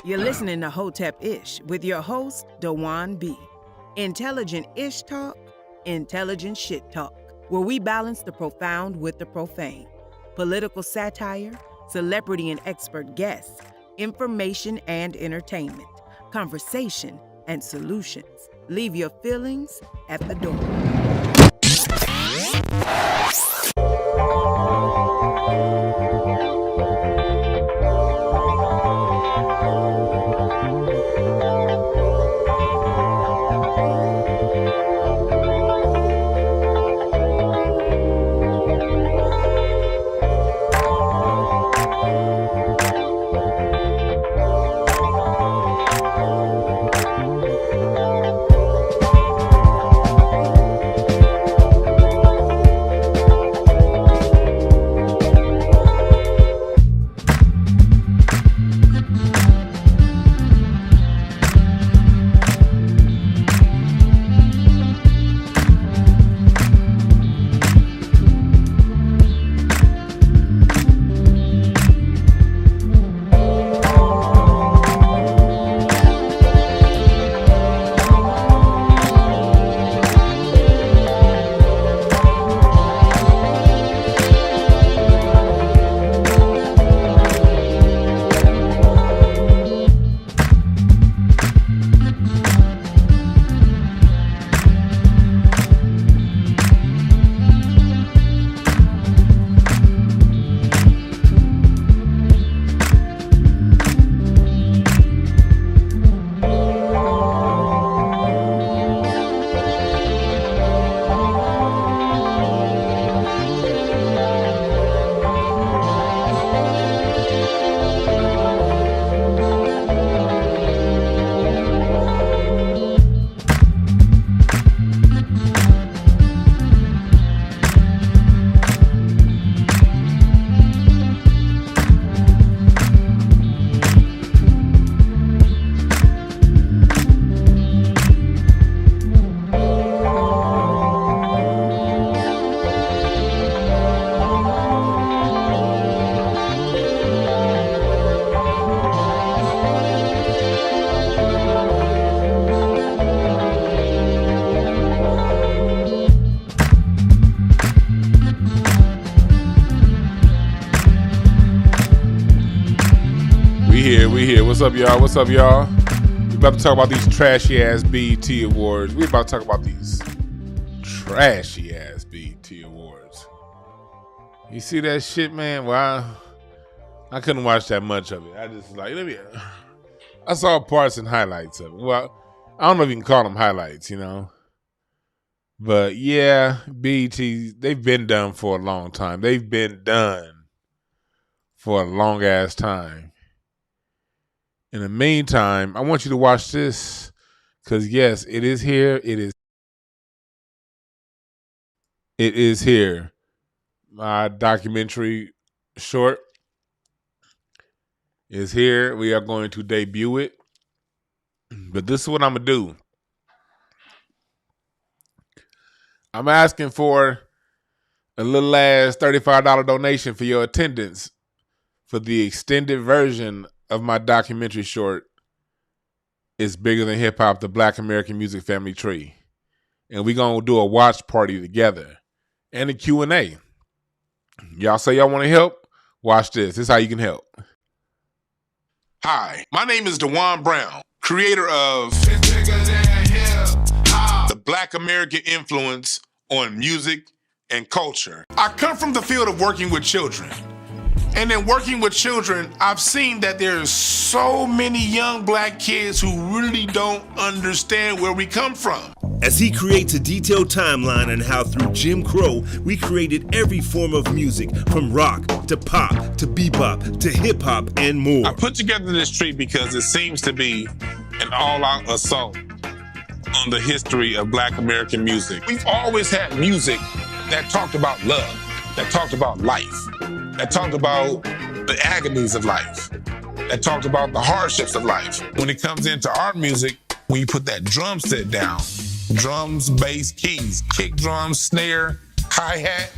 You're listening to Hotep Ish with your host, Dewan B. Intelligent Ish Talk, intelligent shit talk, where we balance the profound with the profane. Political satire, celebrity and expert guests, information and entertainment, conversation and solutions. Leave your feelings at the door. We here. What's up, y'all? We about to talk about these trashy ass BET awards. We about to talk about these trashy ass BET awards. You see that shit, man? Well, I couldn't watch that much of it. I just I saw parts and highlights of it. Well, I don't know if you can call them highlights, you know. But yeah, BET, they've been done for a long time. They've been done for a long ass time. In the meantime, I want you to watch this because, yes, it is here. It is here. My documentary short is here. We are going to debut it. But this is what I'm going to do. I'm asking for a little ass $35 donation for your attendance for the extended version of my documentary short, It's Bigger Than Hip Hop, the Black American Music Family Tree. And we're going to do a watch party together and a Q&A. Y'all say y'all want to help? Watch this. This is how you can help. Hi, my name is Dewan Brown, creator of It's Bigger Than Hip Hop, the Black American influence on music and culture. I come from the field of working with children. And in working with children, I've seen that there's so many young black kids who really don't understand where we come from. As he creates a detailed timeline on how through Jim Crow, we created every form of music, from rock to pop to bebop to hip hop and more. I put together this tree because it seems to be an all-out assault on the history of Black American music. We've always had music that talked about love, that talked about life, that talked about the agonies of life, that talked about the hardships of life. When it comes into our music, when you put that drum set down, drums, bass, keys, kick drums, snare, hi-hat,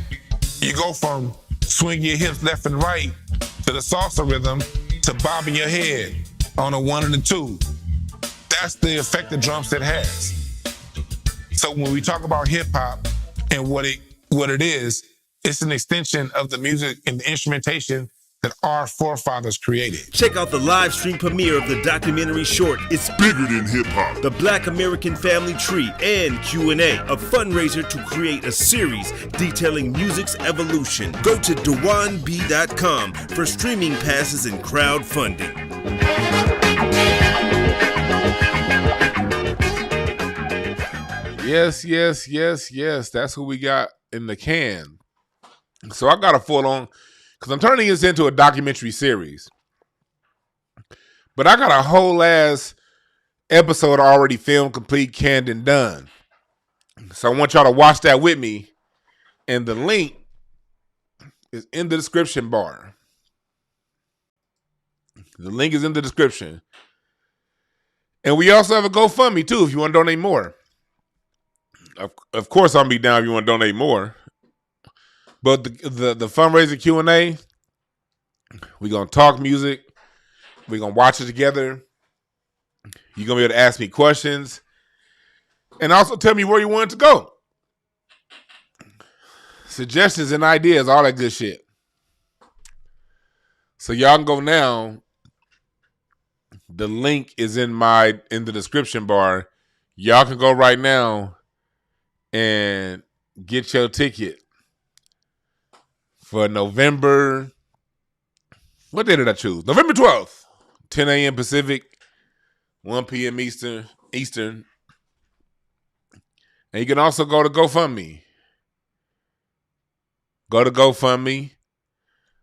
you go from swinging your hips left and right to the salsa rhythm to bobbing your head on a 1 and a 2. That's the effect the drum set has. So when we talk about hip hop and what it is, it's an extension of the music and the instrumentation that our forefathers created. Check out the live stream premiere of the documentary short, It's Bigger Than Hip Hop, The Black American Family Tree, and Q&A, a fundraiser to create a series detailing music's evolution. Go to DewanB.com for streaming passes and crowdfunding. Yes. That's who we got in the can. So I got a full on, because I'm turning this into a documentary series. But I got a whole ass episode already filmed, complete, canned, and done. So I want y'all to watch that with me. And the link is in the description bar. The link is in the description. And we also have a GoFundMe too if you want to donate more. Of course, I'll be down if you want to donate more. But the fundraiser Q&A, we're going to talk music. We're going to watch it together. You're going to be able to ask me questions. And also tell me where you want it to go. Suggestions and ideas, all that good shit. So y'all can go now. The link is in the description bar. Y'all can go right now and get your ticket for November. What day did I choose? November 12th, 10 a.m. Pacific, 1 p.m. Eastern. And you can also go to GoFundMe. Go to GoFundMe.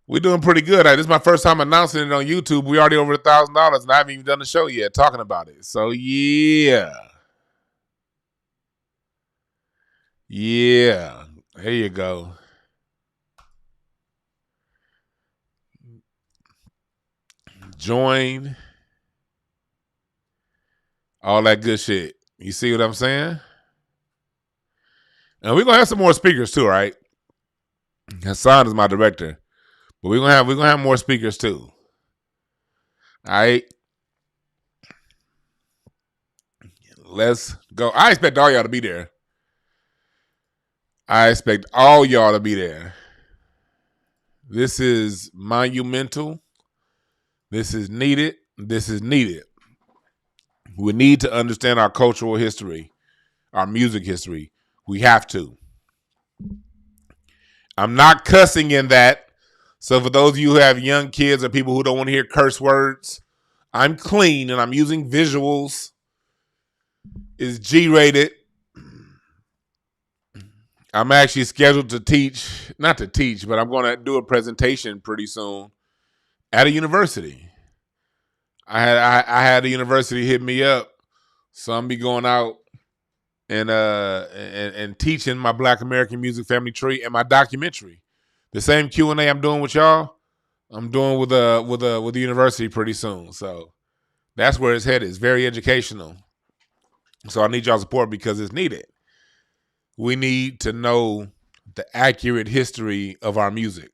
We're doing pretty good. This is my first time announcing it on YouTube. We already over $1,000, and I haven't even done the show yet talking about it. So yeah. Here you go. Join. All that good shit. You see what I'm saying? And we're gonna have some more speakers too, right? Hassan is my director. But we're gonna have more speakers too. All right. Let's go. I expect all y'all to be there. This is monumental. This is needed. We need to understand our cultural history, our music history. We have to. I'm not cussing in that. So for those of you who have young kids or people who don't want to hear curse words, I'm clean and I'm using visuals. It's G-rated. I'm actually scheduled to teach, not to teach, but I'm going to do a presentation pretty soon at a university. I had a university hit me up, so I'm be going out and teaching my Black American Music Family Tree and my documentary. The same Q&A I'm doing with y'all, I'm doing with the university pretty soon. So that's where it's headed. It's very educational. So I need y'all support because it's needed. We need to know the accurate history of our music.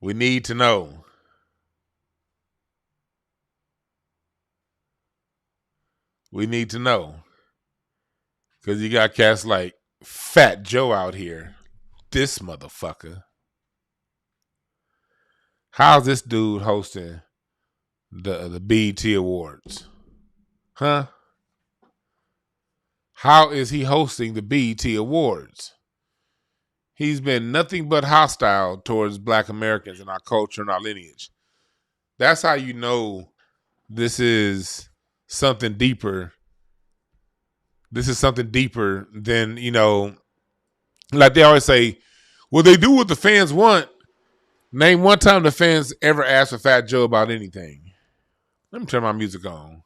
We need to know. Because you got cats like Fat Joe out here. This motherfucker. How's this dude hosting the BET Awards? Huh? How is he hosting the BET Awards? He's been nothing but hostile towards Black Americans and our culture and our lineage. That's how you know this is something deeper. This is something deeper than, like they always say, well, they do what the fans want. Name one time the fans ever asked for Fat Joe about anything. Let me turn my music on.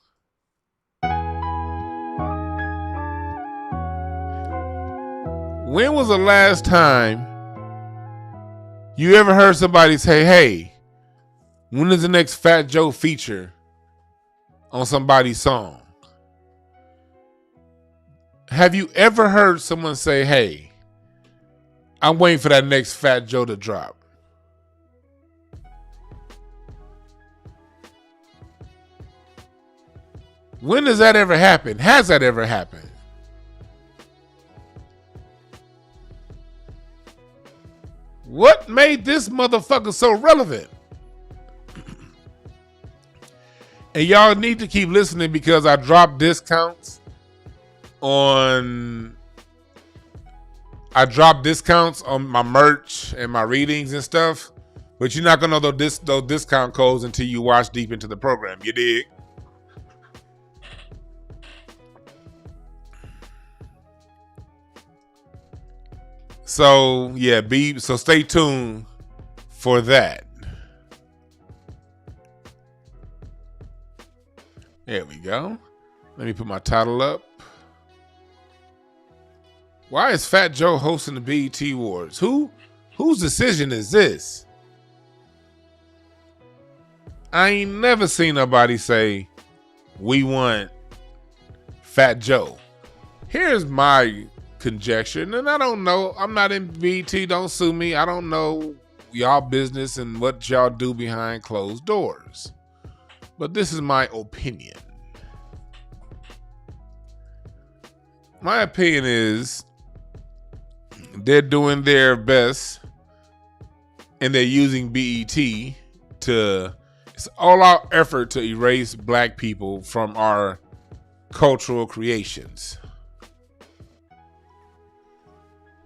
When was the last time you ever heard somebody say, hey, when is the next Fat Joe feature on somebody's song? Have you ever heard someone say, hey, I'm waiting for that next Fat Joe to drop? When does that ever happen? Has that ever happened? What made this motherfucker so relevant? And y'all need to keep listening because I dropped discounts on my merch and my readings and stuff. But you're not gonna know those discount codes until you watch deep into the program. You dig? So yeah, so stay tuned for that. There we go. Let me put my title up. Why is Fat Joe hosting the BET Awards? Whose decision is this? I ain't never seen nobody say, we want Fat Joe. Here's my conjecture, and I don't know. I'm not in BET, don't sue me. I don't know y'all business and what y'all do behind closed doors. But this is my opinion. My opinion is they're doing their best and they're using BET it's all out effort to erase black people from our cultural creations.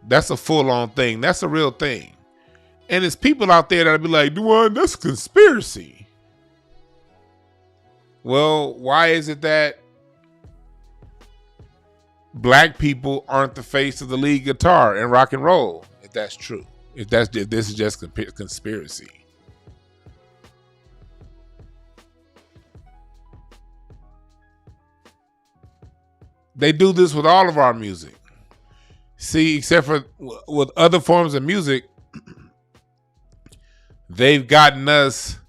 That's a full-on thing. That's a real thing. And it's people out there that'll be like, Duane, that's conspiracy. Well, why is it that black people aren't the face of the lead guitar in rock and roll? If that's true, if this is just conspiracy. They do this with all of our music. See, except for with other forms of music, they've gotten us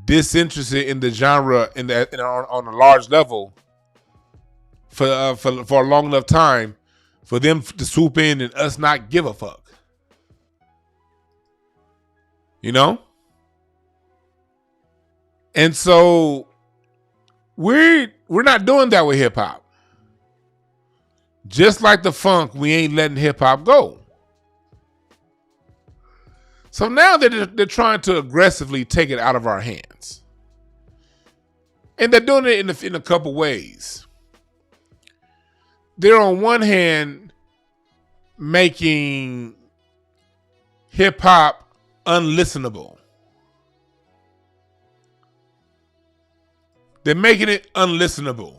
disinterested in the genre on a large level for a long enough time for them to swoop in and us not give a fuck. You know? And so we're not doing that with hip hop. Just like the funk, we ain't letting hip hop go. So now they're trying to aggressively take it out of our hands. And they're doing it in a couple ways. They're on one hand making hip hop unlistenable. They're making it unlistenable.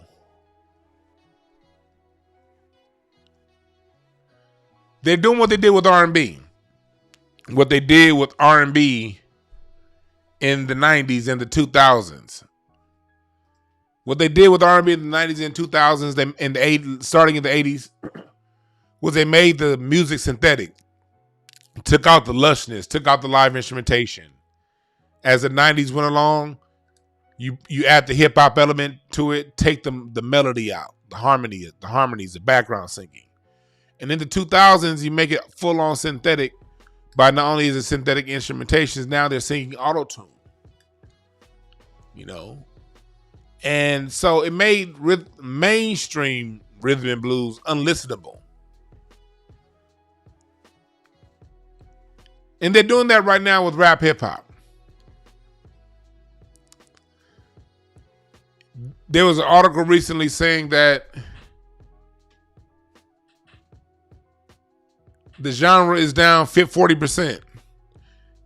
They're doing what they did with R&B. What they did with R&B in the 90s and the 2000s. What they did with R&B in the 90s and 2000s, starting in the 80s, was they made the music synthetic. Took out the lushness, took out the live instrumentation. As the 90s went along, you add the hip hop element to it, take the melody out, the harmonies, the background singing. And in the 2000s, you make it full on synthetic. By not only is it synthetic instrumentations, now they're singing auto-tune. You know? And so it made mainstream rhythm and blues unlistenable. And they're doing that right now with rap hip-hop. There was an article recently saying that the genre is down 40%.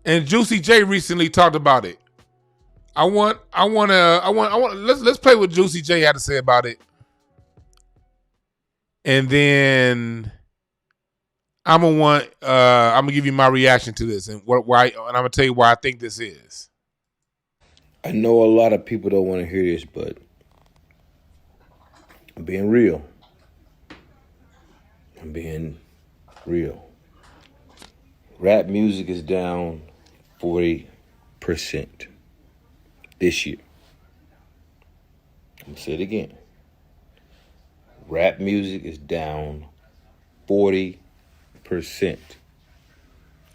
And Juicy J recently talked about it. Let's play what Juicy J had to say about it. And then I'm gonna give you my reaction to this and why, and I'm gonna tell you why I think this is. I know a lot of people don't want to hear this, but I'm being real. Rap music is down 40% this year. I'm gonna say it again. Rap music is down 40%.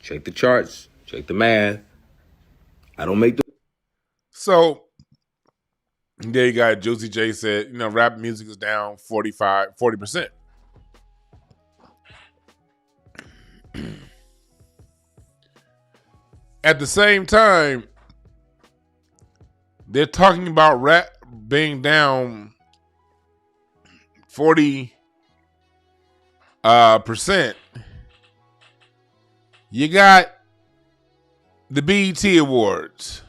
Check the charts, check the math. I don't make the... So There you got Juicy J said, rap music is down 40%. At the same time, they're talking about rap being down 40%. You got the BET Awards.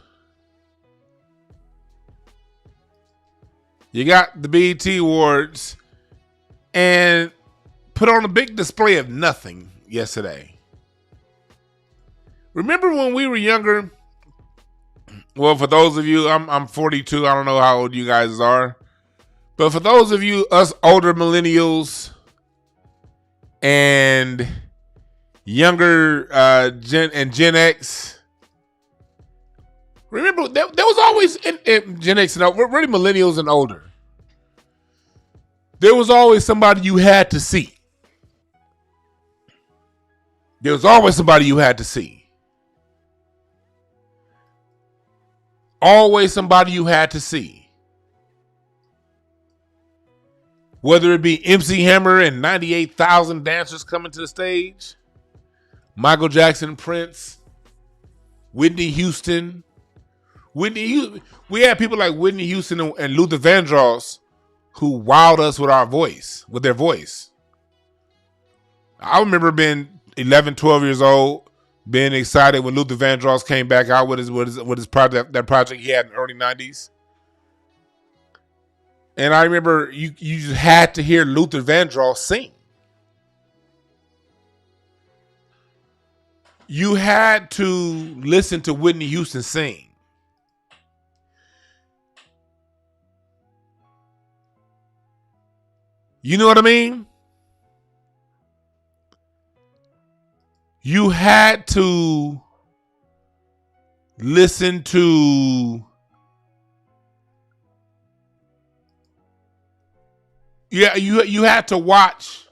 And put on a big display of nothing yesterday. Remember when we were younger? Well, for those of you, I'm 42. I don't know how old you guys are. But for those of you, us older millennials and younger Gen X, remember there was always in Gen X and really millennials and older. There was always somebody you had to see. Always somebody you had to see. Whether it be MC Hammer and 98,000 dancers coming to the stage, Michael Jackson, Prince, Whitney Houston. We had people like Whitney Houston and Luther Vandross who wowed us with their voice. I remember being 11, 12 years old, being excited when Luther Vandross came back out with his project, that project he had in the early 90s. And I remember you just had to hear Luther Vandross sing. You had to listen to Whitney Houston sing. You know what I mean? You had to listen to you had to watch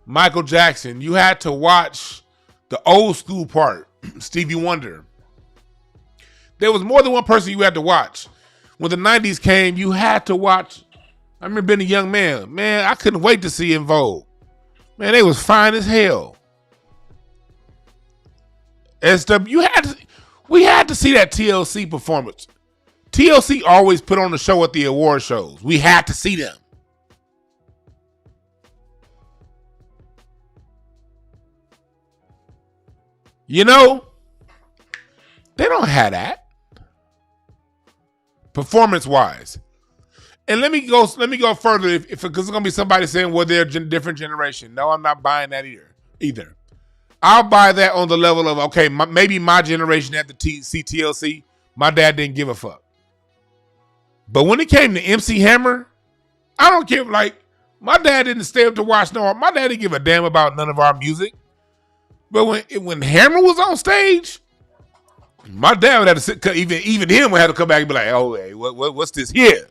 Michael Jackson. You had to watch the old school part, Stevie Wonder. There was more than one person you had to watch. When the 90s came, you had to watch. I remember being a young man. Man, I couldn't wait to see En Vogue. Man, they was fine as hell. We had to see that TLC performance. TLC always put on the show at the award shows. We had to see them. You know, they don't have that performance-wise. And let me go further, because there's gonna be somebody saying, "Well, they're a different generation." No, I'm not buying that either. I'll buy that on the level of, okay, maybe my generation had to see TLC. My dad didn't give a fuck. But when it came to MC Hammer, I don't care. Like, my dad didn't stay up to watch. No, my dad didn't give a damn about none of our music. But when Hammer was on stage, my dad would have to sit. Even him would have to come back and be like, "Oh, hey, what's this here?"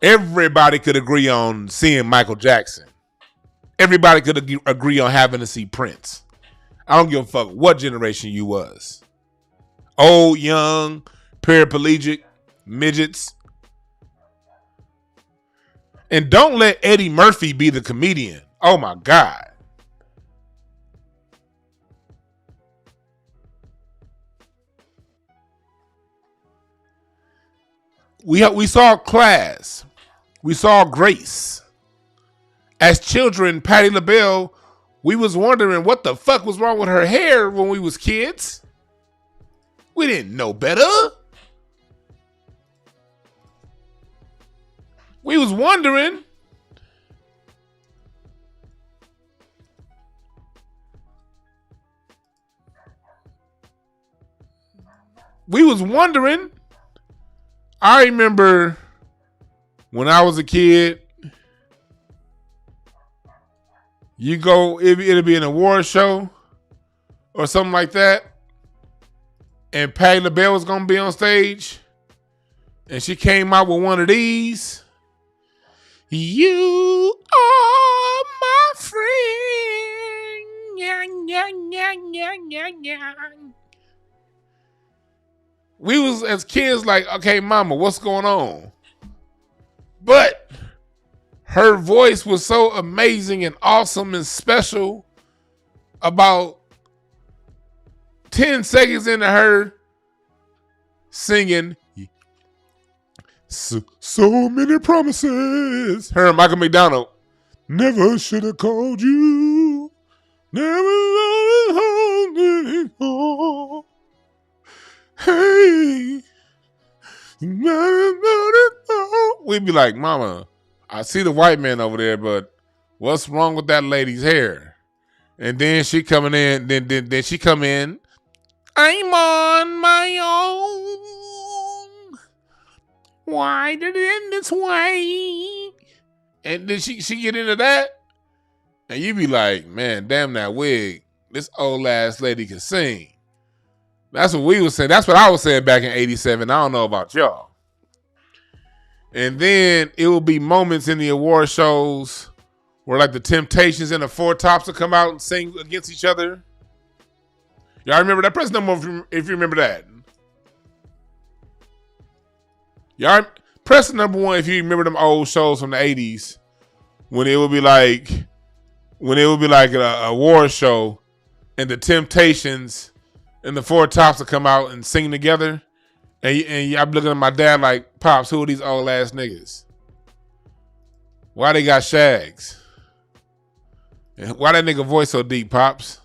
Everybody could agree on seeing Michael Jackson. Everybody could agree on having to see Prince. I don't give a fuck what generation you was. Old, young, paraplegic, midgets. And don't let Eddie Murphy be the comedian. Oh my God. We saw Class. We saw Grace. As children, Patti LaBelle, we was wondering what the fuck was wrong with her hair when we was kids. We didn't know better. We was wondering. I remember when I was a kid, it'll be an award show or something like that, and Patti LaBelle was gonna be on stage, and she came out with one of these. You are my friend. Yeah, yeah, yeah, yeah, yeah, yeah. we was as kids like, okay, mama, what's going on? But her voice was so amazing and awesome and special. About 10 seconds into her singing so many promises. Her and Michael McDonald. Never should have called you. Never hold. Hey. We'd be like, mama, I see the white man over there, but what's wrong with that lady's hair? And then she coming in, then she come in. I'm on my own. Why did it end this way? And then she get into that, and you be like, man, damn that wig. This old ass lady can sing. That's what we was saying. That's what I was saying back in 87. I don't know about y'all. And then it will be moments in the award shows where like the Temptations and the Four Tops will come out and sing against each other. Y'all remember that? Press number if you remember that. Y'all press the number one if you remember them old shows from the 80s when it would be like an award show and the Temptations and the Four Tops will come out and sing together. And I'm looking at my dad like, Pops, who are these old ass niggas? Why they got shags? And why that nigga voice so deep, Pops?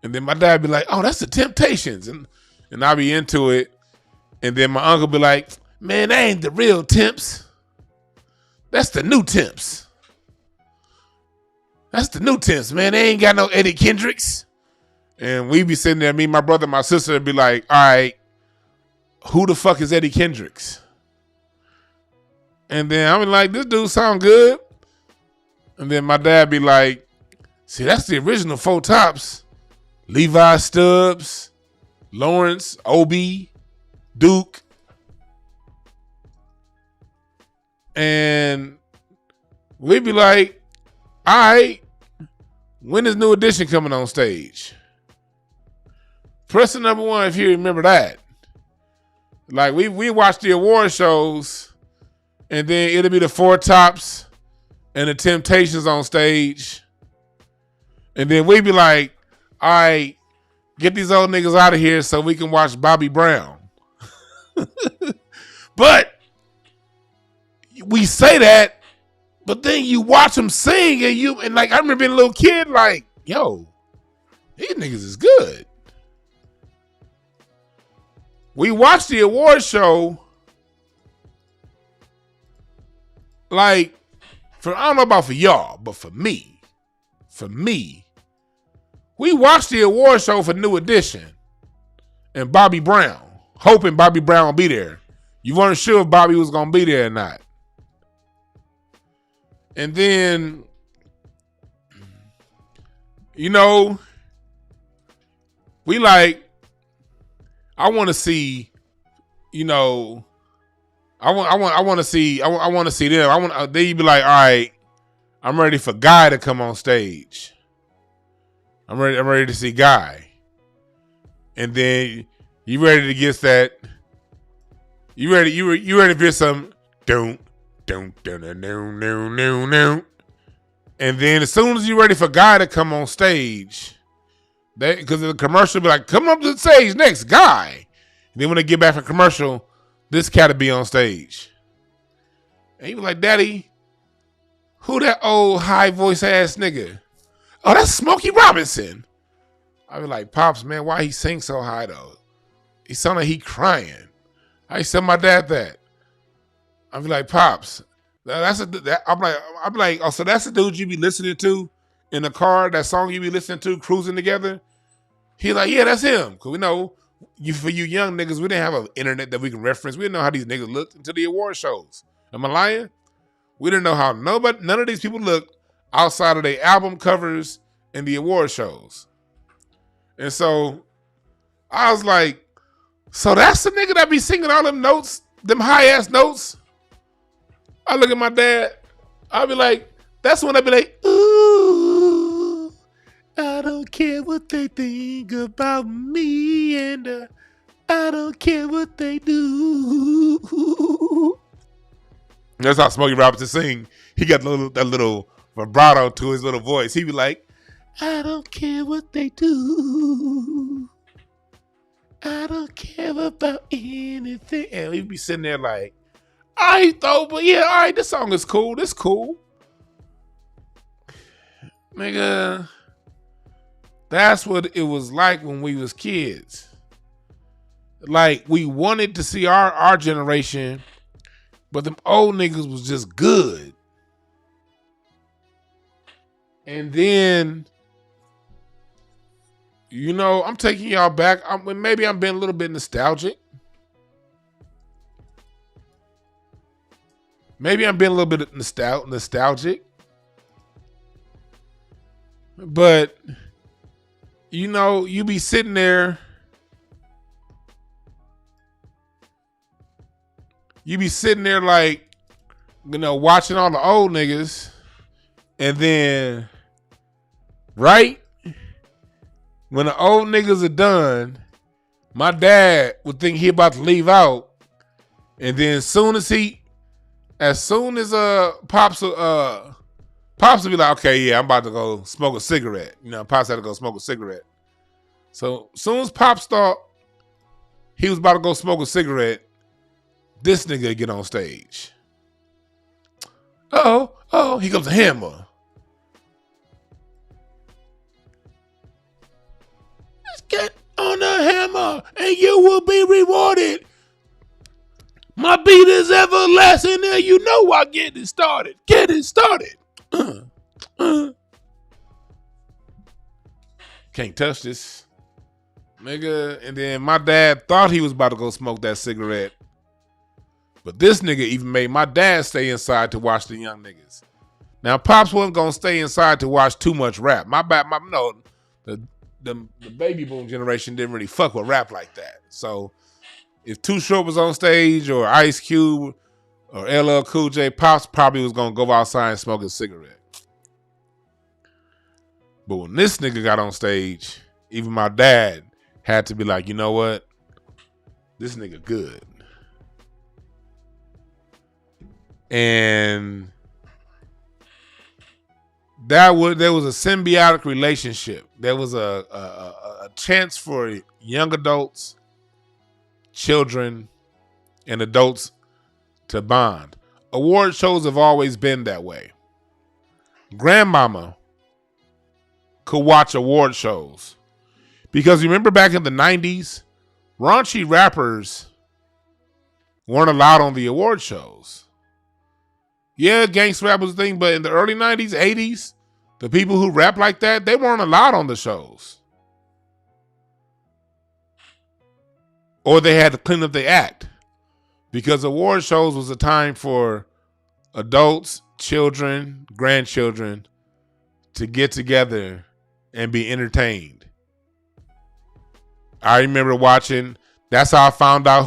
And then my dad be like, oh, that's the Temptations. And I be into it. And then my uncle be like, man, that ain't the real Temps. That's the new Temps. That's the new Temps, man. They ain't got no Eddie Kendricks. And we be sitting there, me, my brother, my sister would be like, all right, who the fuck is Eddie Kendricks? And then I'm like, this dude sound good. And then my dad be like, see, that's the original Four Tops. Levi Stubbs, Lawrence, Obi, Duke. And we be like, all right, when is New Edition coming on stage? Press the number one if you remember that. Like we watch the award shows and then it'll be the Four Tops and the Temptations on stage. And then we be like, all right, get these old niggas out of here so we can watch Bobby Brown. But we say that, but then you watch them sing and like I remember being a little kid like, yo, these niggas is good. We watched the award show like I don't know about for y'all, but for me, we watched the award show for New Edition and Bobby Brown, hoping Bobby Brown would be there. You weren't sure if Bobby was going to be there or not. And then, you know, we like, I want to see, you know, I want to see them. Then you be like, all right, I'm ready for Guy to come on stage. I'm ready to see Guy. And then you ready to get that. You ready to hear some don't. And then as soon as you're ready for Guy to come on stage, because the commercial be like, come up to the stage next, Guy. And then when they get back from commercial, this cat will be on stage. And he was like, Daddy, who that old high voice ass nigga? Oh, that's Smokey Robinson. I be like, Pops, man, why he sing so high though? He sound like he crying. I used to tell my dad that. I be like, Pops, I'm like, oh, so that's the dude you be listening to in the car, that song you be listening to, cruising together? He like, yeah, that's him. Cause we know, for you young niggas, we didn't have an internet that we can reference. We didn't know how these niggas looked until the award shows. Am I lying? We didn't know how none of these people looked outside of their album covers and the award shows. And so I was like, so that's the nigga that be singing all them notes, them high ass notes? I look at my dad, I'll be like, that's when I be like, ooh, I don't care what they think about me, and I don't care what they do. That's how Smokey Robinson sing. He got that little vibrato to his little voice. He be like, I don't care what they do. I don't care about anything. And he'd be sitting there like, all right, though, but yeah, all right, this song is cool. This cool. Nigga, that's what it was like when we was kids. Like, we wanted to see our generation, but them old niggas was just good. And then, you know, I'm taking y'all back. Maybe I'm being a little bit nostalgic. Maybe I'm being a little bit nostalgic. But, you know, you be sitting there. You be sitting there like, you know, watching all the old niggas. And then, right? When the old niggas are done, my dad would think he about to leave out. And then as soon as Pops will be like, okay, yeah, I'm about to go smoke a cigarette. You know, Pops had to go smoke a cigarette. So as soon as Pops thought he was about to go smoke a cigarette, this nigga get on stage. Oh, here comes a hammer. Let's get on the hammer and you will be rewarded. My beat is everlasting and you know I get it started. Get it started. Can't touch this. Nigga. And then my dad thought he was about to go smoke that cigarette. But this nigga even made my dad stay inside to watch the young niggas. Now, Pops wasn't gonna stay inside to watch too much rap. The baby boom generation didn't really fuck with rap like that. So if Too Short was on stage or Ice Cube or LL Cool J, Pops probably was gonna go outside and smoke a cigarette. But when this nigga got on stage, even my dad had to be like, you know what? This nigga good. And there was a symbiotic relationship. There was a chance for young adults, children, and adults to bond. Award shows have always been that way. Grandmama could watch award shows. Because remember back in the 90s, raunchy rappers weren't allowed on the award shows. Yeah, gangsta rap was a thing, but in the early 90s, 80s, the people who rap like that, they weren't allowed on the shows. Or they had to clean up their act. Because award shows was a time for adults, children, grandchildren to get together and be entertained. I remember watching, that's how I found out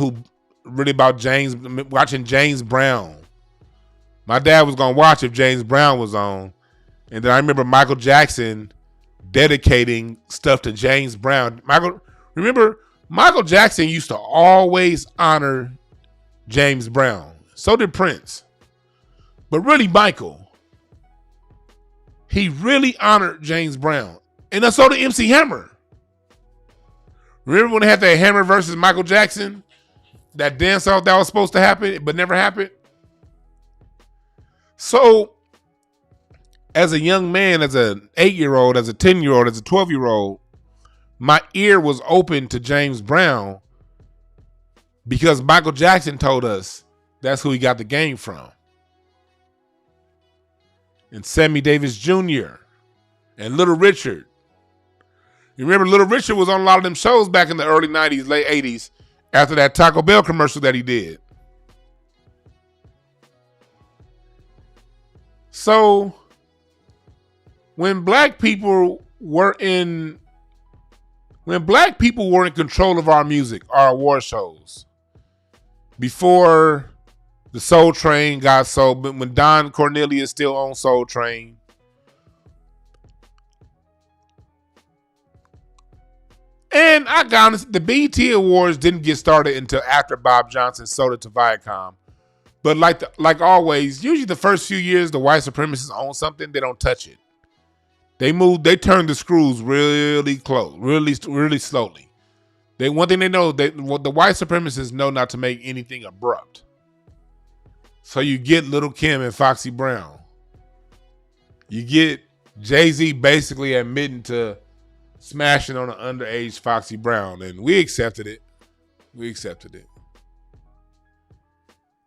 watching James Brown. My dad was going to watch if James Brown was on. And then I remember Michael Jackson dedicating stuff to James Brown. Remember, Michael Jackson used to always honor James Brown. So did Prince. But really, Michael, he really honored James Brown. And so did MC Hammer. Remember when they had that Hammer versus Michael Jackson? That dance off that was supposed to happen, but never happened? So, as a young man, as an 8-year-old, as a 10-year-old, as a 12-year-old, my ear was open to James Brown because Michael Jackson told us that's who he got the game from. And Sammy Davis Jr. and Little Richard. You remember Little Richard was on a lot of them shows back in the early 90s, late 80s, after that Taco Bell commercial that he did. So, when black people were in control of our music, our award shows, before the Soul Train got sold, but when Don Cornelius still owned Soul Train, And I got honest, the BET Awards didn't get started until after Bob Johnson sold it to Viacom. But like always, usually the first few years the white supremacists own something, they don't touch it. They turn the screws really close, really slowly. One thing they know, the white supremacists know not to make anything abrupt. So you get Lil' Kim and Foxy Brown. You get Jay-Z basically admitting to smashing on an underage Foxy Brown, and we accepted it.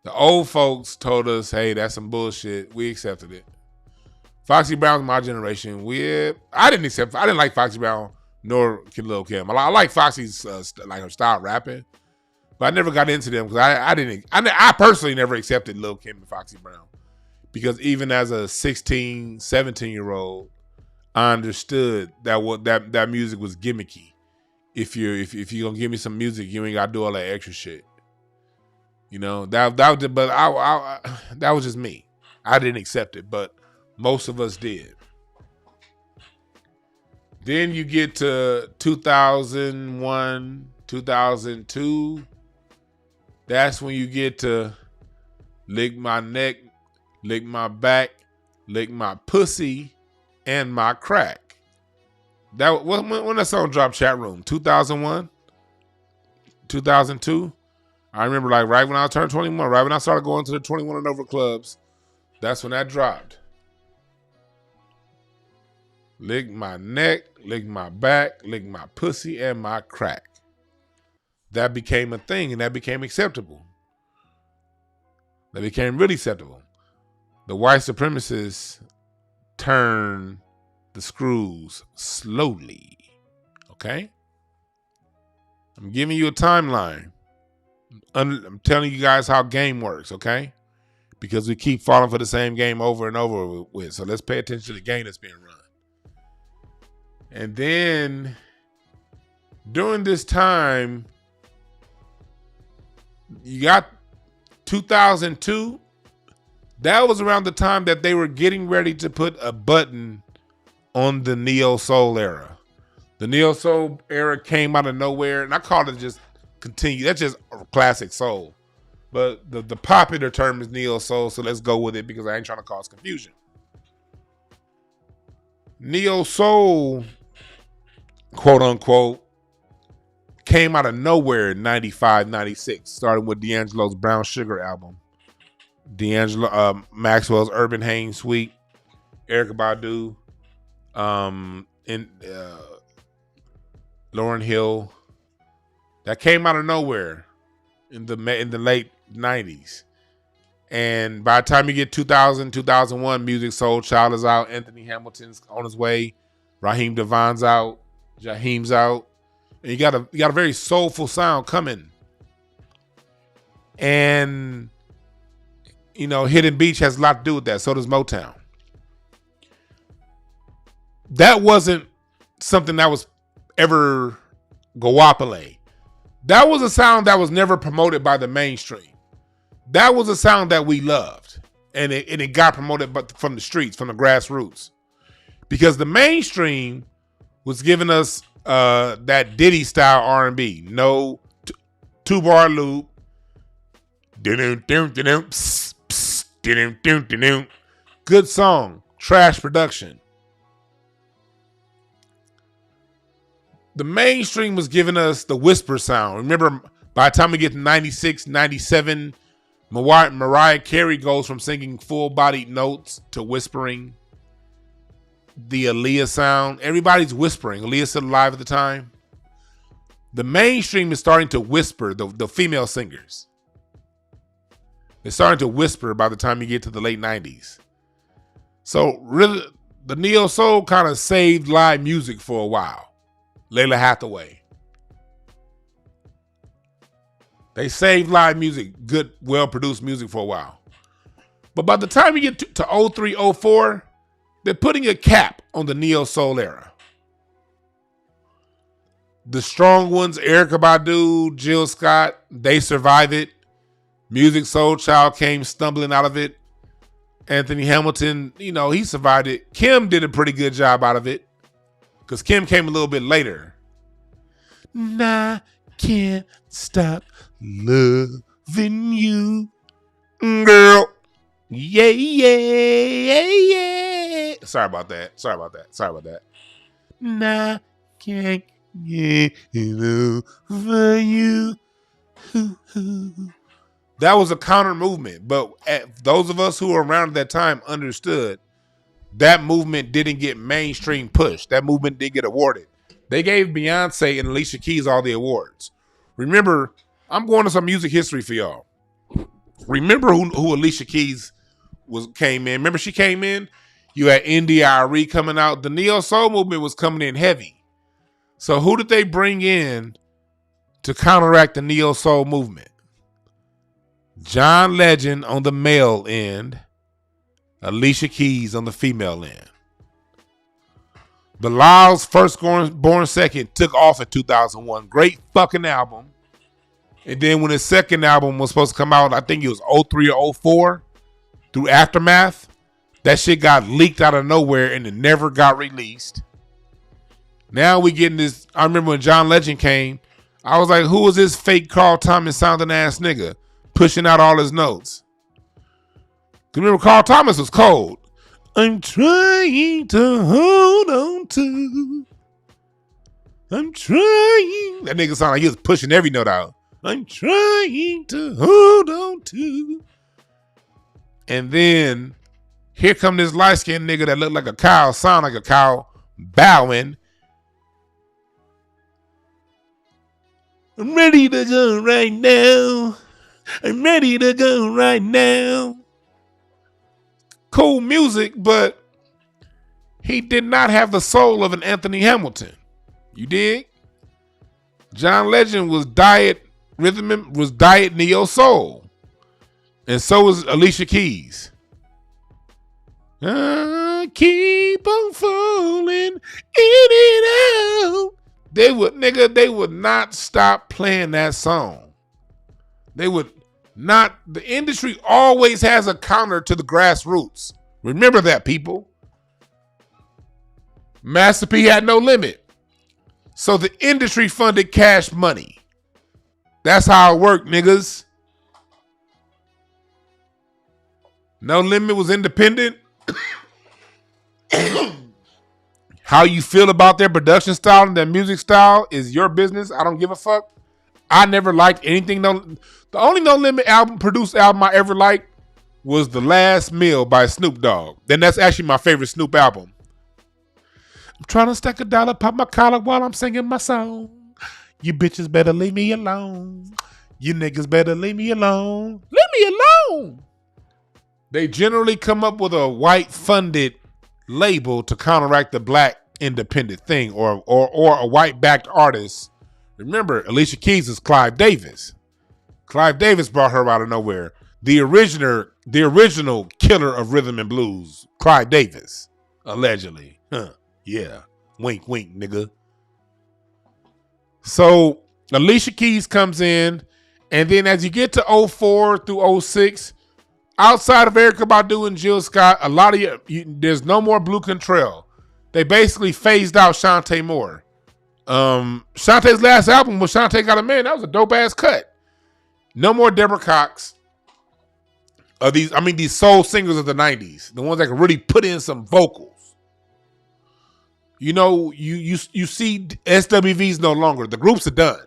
The old folks told us, hey, that's some bullshit. We accepted it. Foxy Brown's my generation. I didn't like Foxy Brown nor Lil' Kim. I like Foxy's like her style rapping, but I never got into them because I personally never accepted Lil' Kim and Foxy Brown, because even as a 16, 17-year-old, I understood that music was gimmicky. If you're gonna give me some music, you ain't gotta do all that extra shit. You know, that was just me. I didn't accept it, but most of us did. Then you get to 2001, 2002. That's when you get to lick my neck, lick my back, lick my pussy, and my crack. When that song dropped, chat room? 2001? 2002? I remember like right when I turned 21, right when I started going to the 21 and over clubs, that's when that dropped. Lick my neck, lick my back, lick my pussy, and my crack. That became a thing, and that became acceptable. That became really acceptable. The white supremacists turn the screws slowly. Okay? I'm giving you a timeline. I'm telling you guys how game works, okay? Because we keep falling for the same game over and over with. So let's pay attention to the game that's being run. And then during this time, you got 2002. That was around the time that they were getting ready to put a button on the neo soul era. The neo soul era came out of nowhere, and I call it just continue. That's just classic soul. But the popular term is neo soul, so let's go with it because I ain't trying to cause confusion. Neo soul, quote unquote, came out of nowhere in 95, 96, starting with D'Angelo's Brown Sugar album. Maxwell's Urban Hang Suite, Erykah Badu, Lauryn Hill. That came out of nowhere in the late 90s. And by the time you get 2000, 2001, Music Soul Child is out, Anthony Hamilton's on his way, Raheem Devon's out, Jaheim's out. And you got a very soulful sound coming. And you know, Hidden Beach has a lot to do with that. So does Motown. That wasn't something that was ever guapole. That was a sound that was never promoted by the mainstream. That was a sound that we loved. And it got promoted from the streets, from the grassroots. Because the mainstream was giving us that Diddy style R&B. No two-bar loop. Good song, trash production. The mainstream was giving us the whisper sound. Remember, by the time we get to 96, 97, Mariah Carey goes from singing full-bodied notes to whispering. The Aaliyah sound. Everybody's whispering. Aaliyah's still alive at the time. The mainstream is starting to whisper, the female singers. They're starting to whisper by the time you get to the late 90s. So really, the neo soul kind of saved live music for a while. Layla Hathaway. They saved live music, good, well-produced music for a while. But by the time you get to 03, 04, they're putting a cap on the neo soul era. The strong ones, Erykah Badu, Jill Scott, they survive it. Music Soul Child came stumbling out of it. Anthony Hamilton, you know, he survived it. Kim did a pretty good job out of it because Kim came a little bit later. And I can't stop loving you, girl. Yeah, yeah, yeah. Sorry about that. And I can't get over you. That was a counter movement, but those of us who were around at that time understood that movement didn't get mainstream push. That movement didn't get awarded. They gave Beyonce and Alicia Keys all the awards. Remember, I'm going to some music history for y'all. Remember who Alicia Keys came in? Remember she came in? You had NDRE coming out. The Neo Soul movement was coming in heavy. So who did they bring in to counteract the Neo Soul movement? John Legend on the male end, Alicia Keys on the female end. Bilal's First Born Second took off in 2001. Great fucking album. And then when his second album was supposed to come out, I think it was 03 or 04, through Aftermath, that shit got leaked out of nowhere and it never got released. Now we getting this. I remember when John Legend came, I was like, who is this fake Carl Thomas sounding ass nigga pushing out all his notes? Because remember, Carl Thomas was cold. I'm trying to hold on to. I'm trying. That nigga sounded like he was pushing every note out. I'm trying to hold on to. And then here come this light-skinned nigga that looked like a cow, sound like a cow, bowing. I'm ready to go right now. I'm ready to go right now. Cool music, but he did not have the soul of an Anthony Hamilton. You dig? John Legend was diet rhythm, was diet neo soul. And so was Alicia Keys. I keep on falling in and out. They would not stop playing that song. They would not. The industry always has a counter to the grassroots. Remember that, people. Master P had no limit. So the industry funded Cash Money. That's how it worked, niggas. No Limit was independent. How you feel about their production style and their music style is your business. I don't give a fuck. I never liked anything. The only No Limit produced album I ever liked was The Last Meal by Snoop Dogg. Then that's actually my favorite Snoop album. I'm trying to stack a dollar, pop my collar while I'm singing my song. You bitches better leave me alone. You niggas better leave me alone. Leave me alone. They generally come up with a white funded label to counteract the black independent thing or a white backed artist. Remember, Alicia Keys is Clive Davis. Clive Davis brought her out of nowhere. The original killer of rhythm and blues, Clive Davis, allegedly. Huh. Yeah. Wink, wink, nigga. So Alicia Keys comes in, and then as you get to 04 through 06, outside of Erykah Badu and Jill Scott, a lot of there's no more Blue Contrail. They basically phased out Shantae Moore. Shantae's last album was Shantae Got a Man. That was a dope ass cut. No more Deborah Cox. These soul singers of the 90s, the ones that could really put in some vocals. You know, you see SWVs no longer. The groups are done.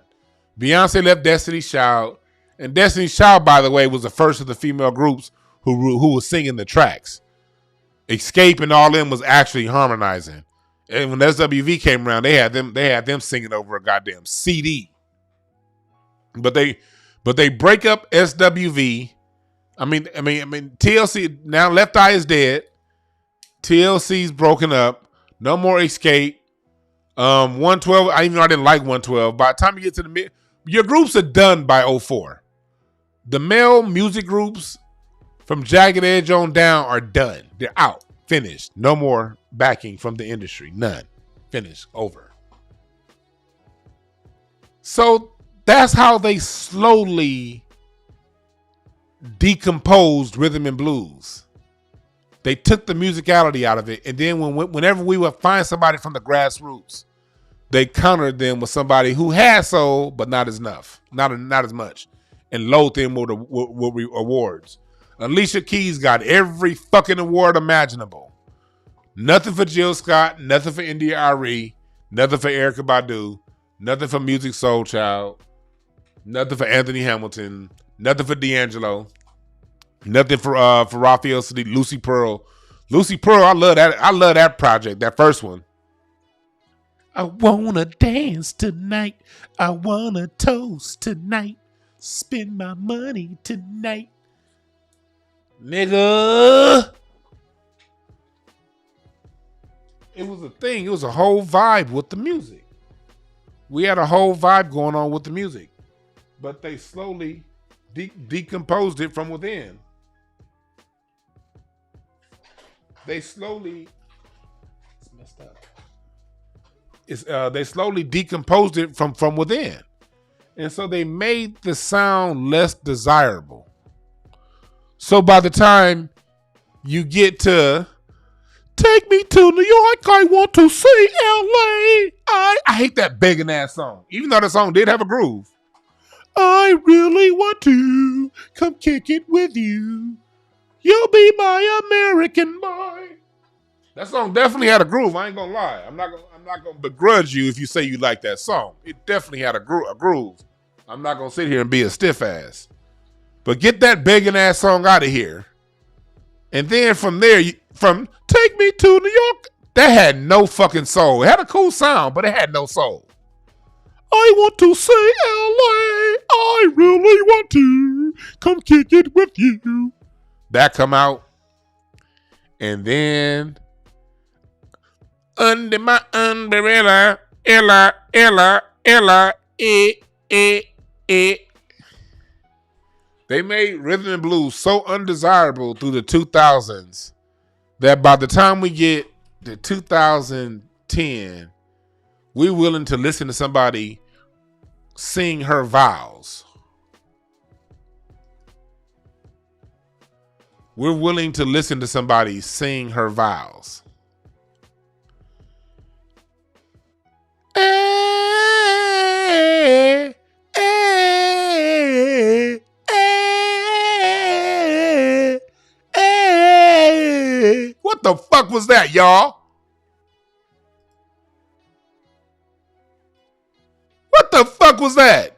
Beyonce left Destiny's Child, and Destiny's Child, by the way, was the first of the female groups who was singing the tracks. Escape and all them was actually harmonizing. And when SWV came around, they had them singing over a goddamn CD. But they break up SWV. I mean TLC now. Left Eye is dead. TLC's broken up. No more Escape. 112. I didn't like 112. By the time you get to the mid, your groups are done by 04. The male music groups from Jagged Edge on down are done. They're out. Finished. No more backing from the industry. None. Finished. Over. So that's how they slowly decomposed rhythm and blues. They took the musicality out of it, and then whenever we would find somebody from the grassroots, they countered them with somebody who had soul, but not as much, and loathed them with awards. Alicia Keys got every fucking award imaginable. Nothing for Jill Scott, nothing for India Arie, nothing for Erykah Badu, nothing for Music Soul Child, nothing for Anthony Hamilton, nothing for D'Angelo, nothing for Raphael Sadiq, Lucy Pearl. Lucy Pearl, I love that. I love that project, that first one. I wanna dance tonight. I wanna toast tonight. Spend my money tonight. Nigga. It was a thing. It was a whole vibe with the music. We had a whole vibe going on with the music. But they slowly decomposed it from within. They slowly... It's messed up. They slowly decomposed it from within. And so they made the sound less desirable. So by the time you get to take me to New York, I want to see LA. I hate that begging ass song. Even though the song did have a groove. I really want to come kick it with you. You'll be my American boy. That song definitely had a groove. I ain't gonna lie. I'm not gonna begrudge you if you say you like that song. It definitely had a groove. I'm not gonna sit here and be a stiff ass. But get that begging ass song out of here. And then from there, from Take Me to New York, that had no fucking soul. It had a cool sound, but it had no soul. I want to say LA. I really want to come kick it with you. That come out. And then under my umbrella, Ella, They made rhythm and blues so undesirable through the 2000s that by the time we get to 2010, we're willing to listen to somebody sing her vows. We're willing to listen to somebody sing her vows. Hey, hey, hey, hey. What the fuck was that, y'all? What the fuck was that?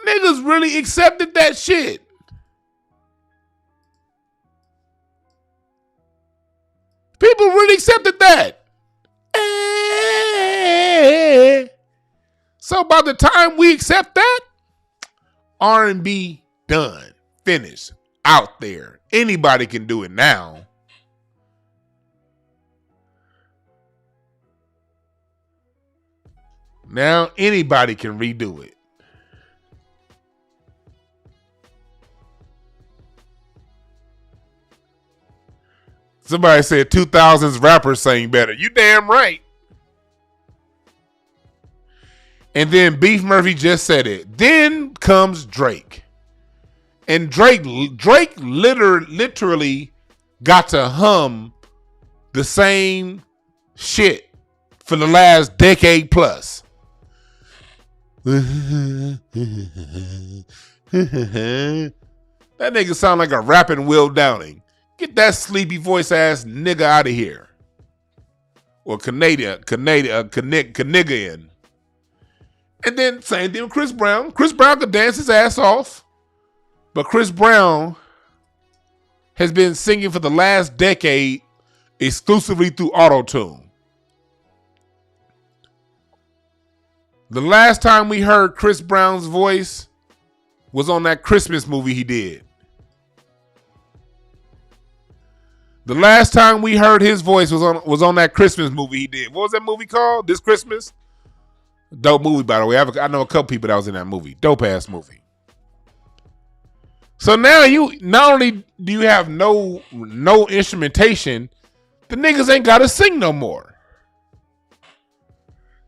Niggas really accepted that shit. People really accepted that. So by the time we accept that, R&B done, finished, out there. Anybody can do it now. Now anybody can redo it. Somebody said 2000s rappers sang better. You damn right. And then Beef Murphy just said it. Then comes Drake. And Drake literally got to hum the same shit for the last decade plus. That nigga sound like a rapping Will Downing. Get that sleepy voice ass nigga out of here. Or Canadian. And then same thing with Chris Brown. Chris Brown could dance his ass off. But Chris Brown has been singing for the last decade exclusively through auto-tune. The last time we heard Chris Brown's voice was on that Christmas movie he did. The last time we heard his voice was on that Christmas movie he did. What was that movie called? This Christmas? Dope movie, by the way. I know a couple people that was in that movie. Dope ass movie. So now you not only do you have no instrumentation, the niggas ain't gotta sing no more.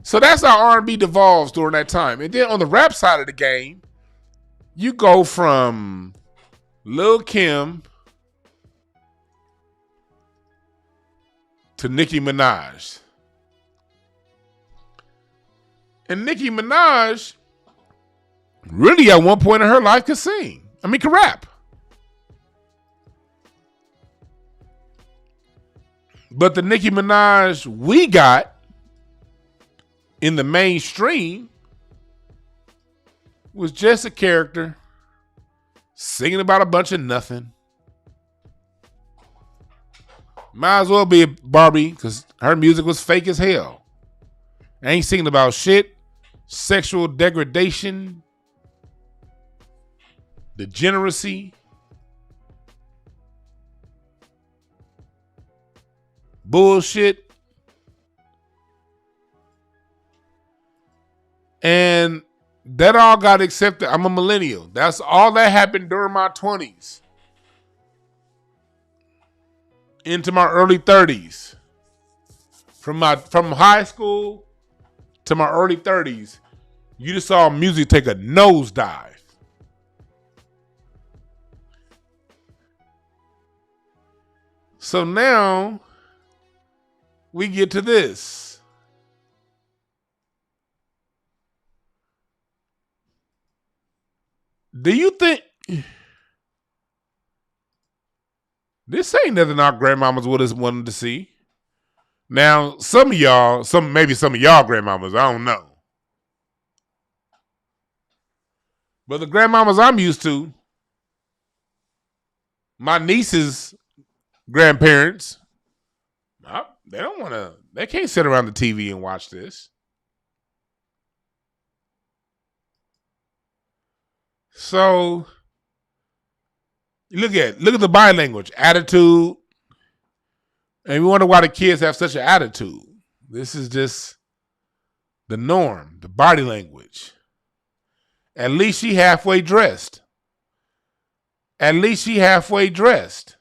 So that's how R&B devolves during that time. And then on the rap side of the game, you go from Lil' Kim to Nicki Minaj. And Nicki Minaj really at one point in her life could sing. I mean, could rap. But the Nicki Minaj we got in the mainstream was just a character singing about a bunch of nothing. Might as well be a Barbie because her music was fake as hell. I ain't singing about shit, sexual degradation, degeneracy, bullshit. And that all got accepted. I'm a millennial. That's all that happened during my 20s. Into my early 30s. From high school to my early 30s, you just saw music take a nosedive. So now we get to this. Do you think this ain't nothing our grandmamas would have wanted to see? Now, maybe some of y'all grandmamas, I don't know. But the grandmamas I'm used to, my niece's grandparents, they can't sit around the TV and watch this. So look at the body language, attitude, and we wonder why the kids have such an attitude. This is just the norm, the body language. At least she halfway dressed. At least she halfway dressed.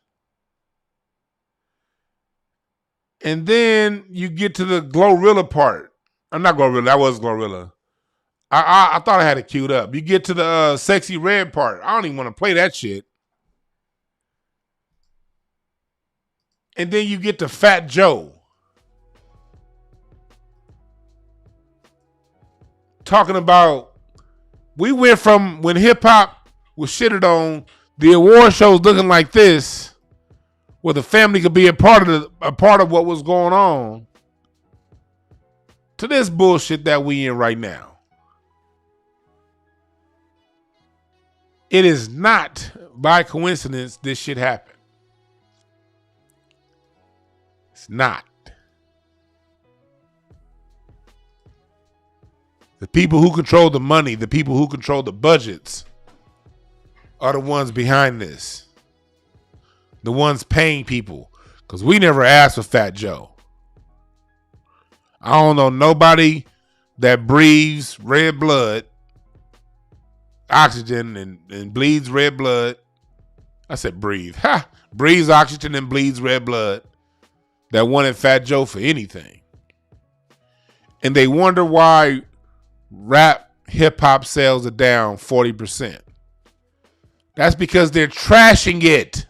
And then you get to the Glorilla part. I'm not Glorilla, that was Glorilla. I thought I had it queued up. You get to the Sexy Red part. I don't even want to play that shit. And then you get to Fat Joe. Talking about, we went from when hip hop was shitted on, the award shows looking like this, where the family could be a part of what was going on, to this bullshit that we in right now. It is not by coincidence this shit happened. It's not. The people who control the money, the people who control the budgets are the ones behind this. The ones paying people. Because we never asked for Fat Joe. I don't know nobody that breathes red blood, oxygen, and bleeds red blood. I said breathe. Ha! Breathes oxygen and bleeds red blood that wanted Fat Joe for anything. And they wonder why rap hip hop sales are down 40%. That's because they're trashing it.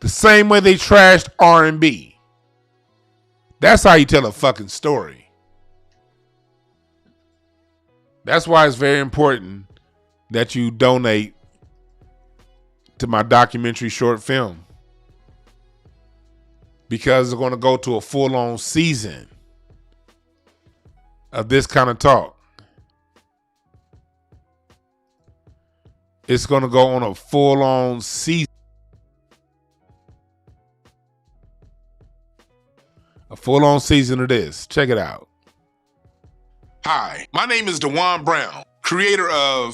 The same way they trashed R&B. That's how you tell a fucking story. That's why it's very important that you donate to my documentary short film. Because it's going to go to a full-on season of this kind of talk. It's going to go on a full-on season. A full-on season of this. Check it out. Hi, my name is DeJuan Brown, creator of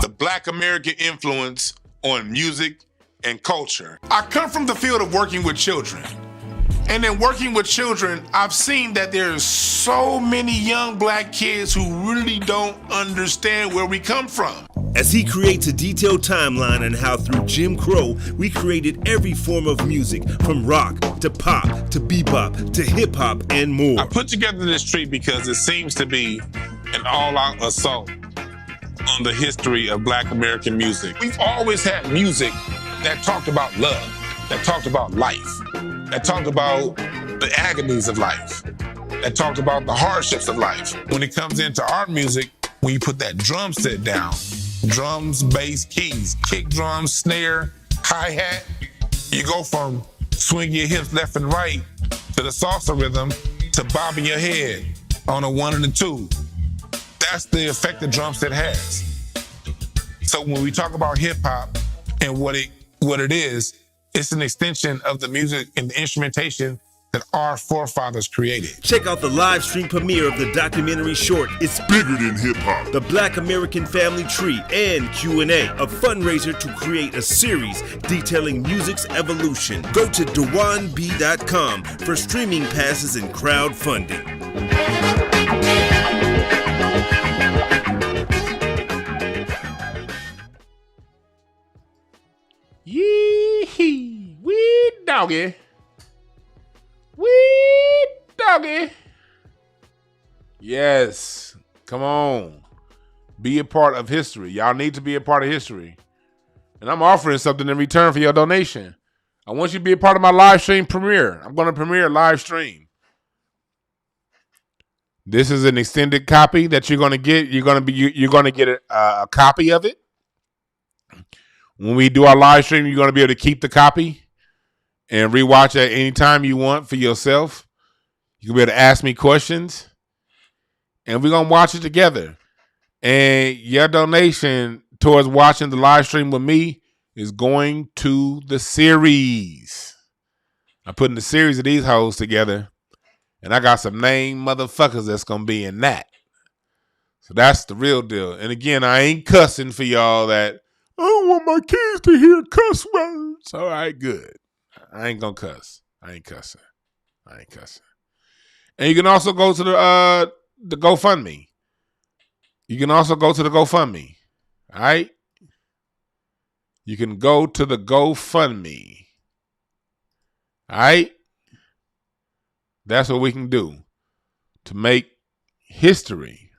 the Black American influence on music and culture. I come from the field of working with children. And in working with children, I've seen that there's so many young black kids who really don't understand where we come from. As he creates a detailed timeline on how through Jim Crow, we created every form of music, from rock to pop to bebop to hip hop and more. I put together this tree because it seems to be an all-out assault on the history of Black American music. We've always had music that talked about love. that talked about life, that talked about the agonies of life, that talked about the hardships of life. When it comes into our music, when you put that drum set down, drums, bass, keys, kick drums, snare, hi-hat, you go from swing your hips left and right to the salsa rhythm to bobbing your head on a 1 and a 2. That's the effect the drum set has. So when we talk about hip hop and what it is, it's an extension of the music and the instrumentation that our forefathers created. Check out the live stream premiere of the documentary short, It's Bigger Than Hip Hop, The Black American Family Tree, and Q&A, a fundraiser to create a series detailing music's evolution. Go to DewanB.com for streaming passes and crowdfunding. Yee-hee, wee doggy. Wee doggy. Yes, come on. Be a part of history. Y'all need to be a part of history. And I'm offering something in return for your donation. I want you to be a part of my live stream premiere. I'm going to premiere a live stream. This is an extended copy that you're going to get. You're going to get a copy of it. When we do our live stream, you're going to be able to keep the copy and rewatch it any time you want for yourself. You can be able to ask me questions, and we're going to watch it together. And your donation towards watching the live stream with me is going to the series. I'm putting the series of these hoes together, and I got some name motherfuckers that's going to be in that. So that's the real deal. And again, I ain't cussing for y'all that, I don't want my kids to hear cuss words. All right, good. I ain't gonna cuss. I ain't cussing. And you can also go to the GoFundMe. All right? You can go to the GoFundMe. All right? That's what we can do to make history.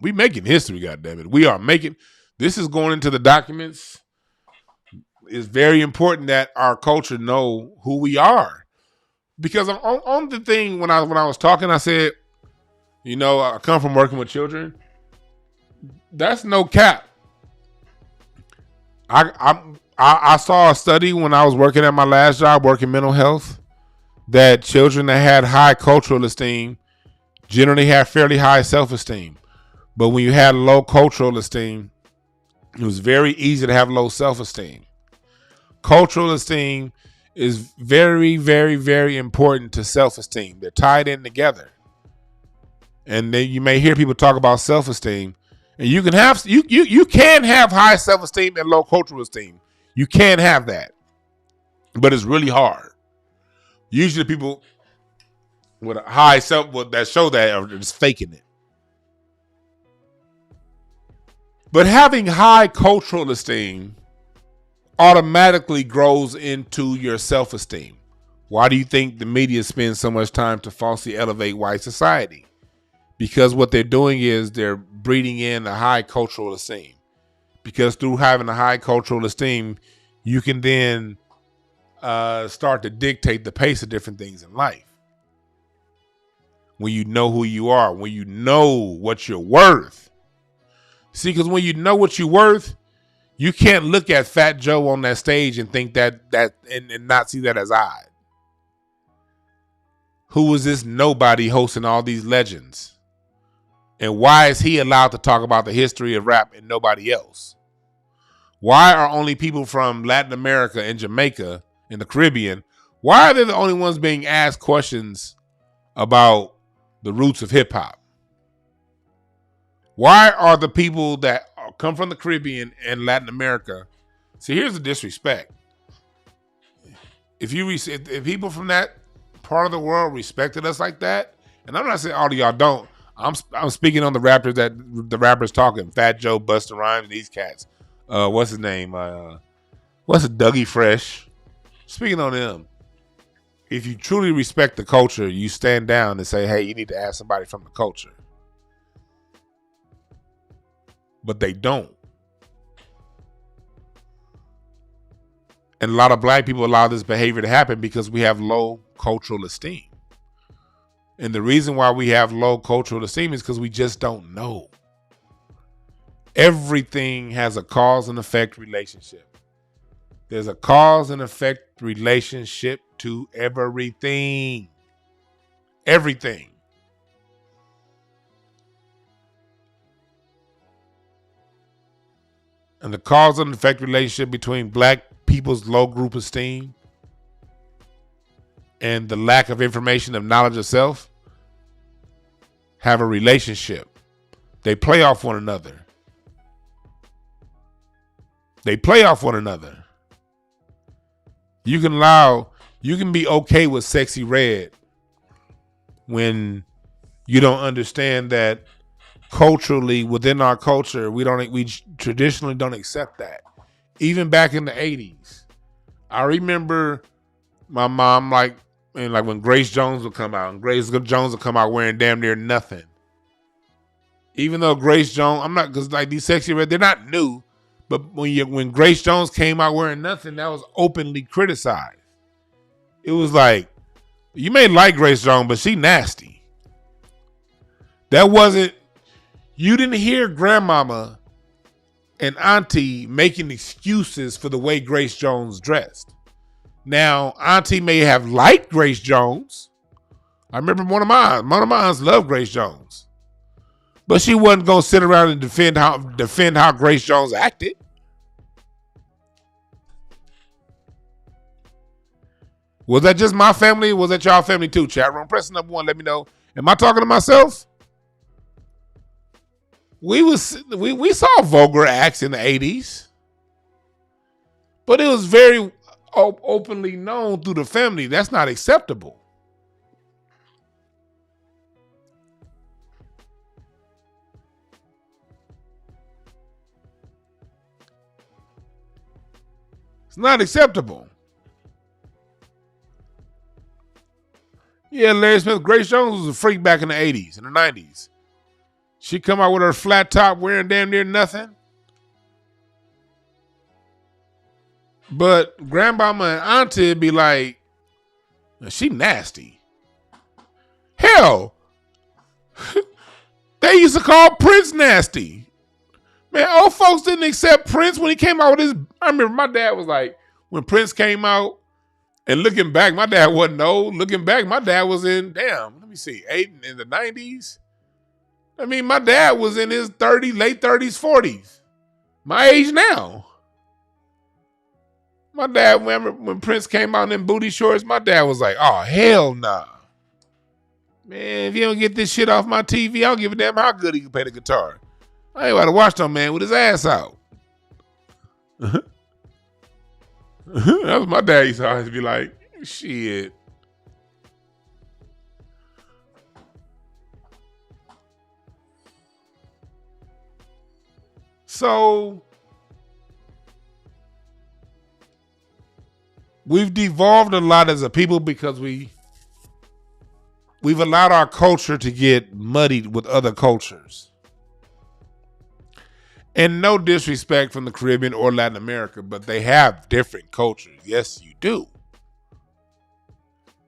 We making history, goddammit. We are making. This is going into the documents. It's very important that our culture know who we are. Because on the thing, when I was talking, I said, I come from working with children. That's no cap. I saw a study when I was working at my last job, working mental health, that children that had high cultural esteem generally have fairly high self-esteem. But when you had low cultural esteem, it was very easy to have low self-esteem. Cultural esteem is very, very, very important to self-esteem. They're tied in together. And then you may hear people talk about self-esteem. And you can have you can have high self-esteem and low cultural esteem. You can have that. But it's really hard. Usually people with a high self that show that are just faking it. But having high cultural esteem automatically grows into your self-esteem. Why do you think the media spends so much time to falsely elevate white society? Because what they're doing is they're breeding in a high cultural esteem. Because through having a high cultural esteem, you can then start to dictate the pace of different things in life. When you know who you are, when you know what you're worth. See, because when you know what you're worth, you can't look at Fat Joe on that stage and think that and not see that as odd. Who is this nobody hosting all these legends? And why is he allowed to talk about the history of rap and nobody else? Why are only people from Latin America and Jamaica and the Caribbean, why are they the only ones being asked questions about the roots of hip hop? Why are the people that come from the Caribbean and Latin America? See, here's the disrespect. If people from that part of the world respected us like that, and I'm not saying all of y'all don't. I'm speaking on the rappers talking. Fat Joe, Busta Rhymes, these cats. What's his name? What's it? Dougie Fresh. Speaking on them. If you truly respect the culture, you stand down and say, hey, you need to ask somebody from the culture. But they don't. And a lot of black people allow this behavior to happen because we have low cultural esteem. And the reason why we have low cultural esteem is because we just don't know. Everything has a cause and effect relationship. There's a cause and effect relationship to everything. Everything. And the cause and effect relationship between black people's low group esteem and the lack of information of knowledge of self have a relationship. They play off one another. They play off one another. You can be okay with Sexy Red when you don't understand that culturally within our culture, we traditionally don't accept that. Even back in the 80s, I remember my mom like when Grace Jones would come out, and Grace Jones would come out wearing damn near nothing. Even though Grace Jones, because like these Sexy Red, they're not new, but when Grace Jones came out wearing nothing, that was openly criticized. It was like, you may like Grace Jones, but she nasty. You didn't hear grandmama and auntie making excuses for the way Grace Jones dressed. Now, auntie may have liked Grace Jones. I remember one of my aunts loved Grace Jones. But she wasn't going to sit around and defend how Grace Jones acted. Was that just my family? Or was that y'all family too? Chat room, press number 1. Let me know. Am I talking to myself? We saw vulgar acts in the 80s. But it was very openly known through the family. That's not acceptable. It's not acceptable. Yeah, Larry Smith, Grace Jones was a freak back in the 80s and the 90s. She come out with her flat top wearing damn near nothing. But grandmama and auntie be like, she nasty. Hell, they used to call Prince nasty. Man, old folks didn't accept Prince when he came out with his... I remember my dad was like, when Prince came out, and looking back, my dad wasn't old. Looking back, my dad was in, let me see, in the 90s. I mean, my dad was in his late 30s, 40s. My age now. My dad, remember when Prince came out in them booty shorts, my dad was like, oh, hell nah. Man, if you don't get this shit off my TV, I don't give a damn how good he can play the guitar. I ain't about to watch no man with his ass out. That was my dad used to always be like, shit. So we've devolved a lot as a people because we've allowed our culture to get muddied with other cultures. And no disrespect from the Caribbean or Latin America, but they have different cultures. Yes, you do.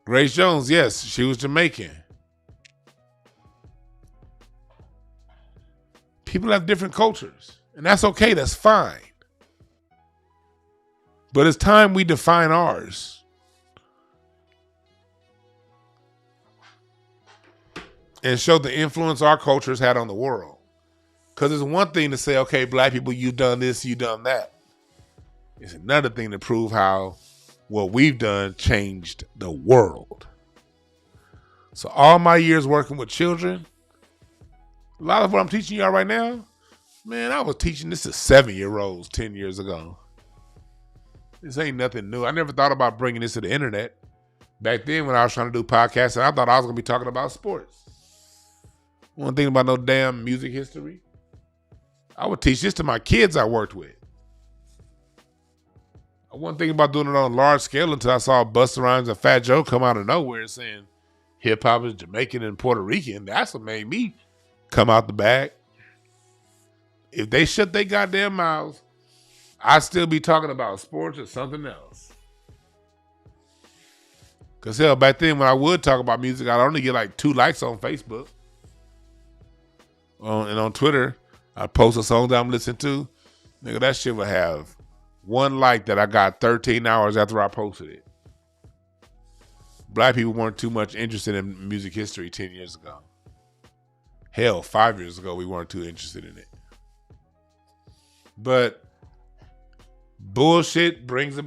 Grace Jones, yes, she was Jamaican. People have different cultures, and that's okay. That's fine. But it's time we define ours. And show the influence our cultures had on the world. Because it's one thing to say, okay, black people, you done this, you done that. It's another thing to prove how what we've done changed the world. So all my years working with children, a lot of what I'm teaching y'all right now, man, I was teaching this to 7-year-olds 10 years ago. This ain't nothing new. I never thought about bringing this to the internet. Back then when I was trying to do podcasts, I thought I was going to be talking about sports. One thing about no damn music history. I would teach this to my kids I worked with. I wasn't thinking about doing it on a large scale until I saw Busta Rhymes and Fat Joe come out of nowhere saying hip hop is Jamaican and Puerto Rican. That's what made me come out the bag. If they shut their goddamn mouths I'd still be talking about sports or something else. Because hell, back then when I would talk about music, I'd only get like 2 likes on Facebook. And on Twitter, I'd post a song that I'm listening to. Nigga, that shit would have 1 like that I got 13 hours after I posted it. Black people weren't too much interested in music history 10 years ago. Hell, 5 years ago, we weren't too interested in it. But bullshit brings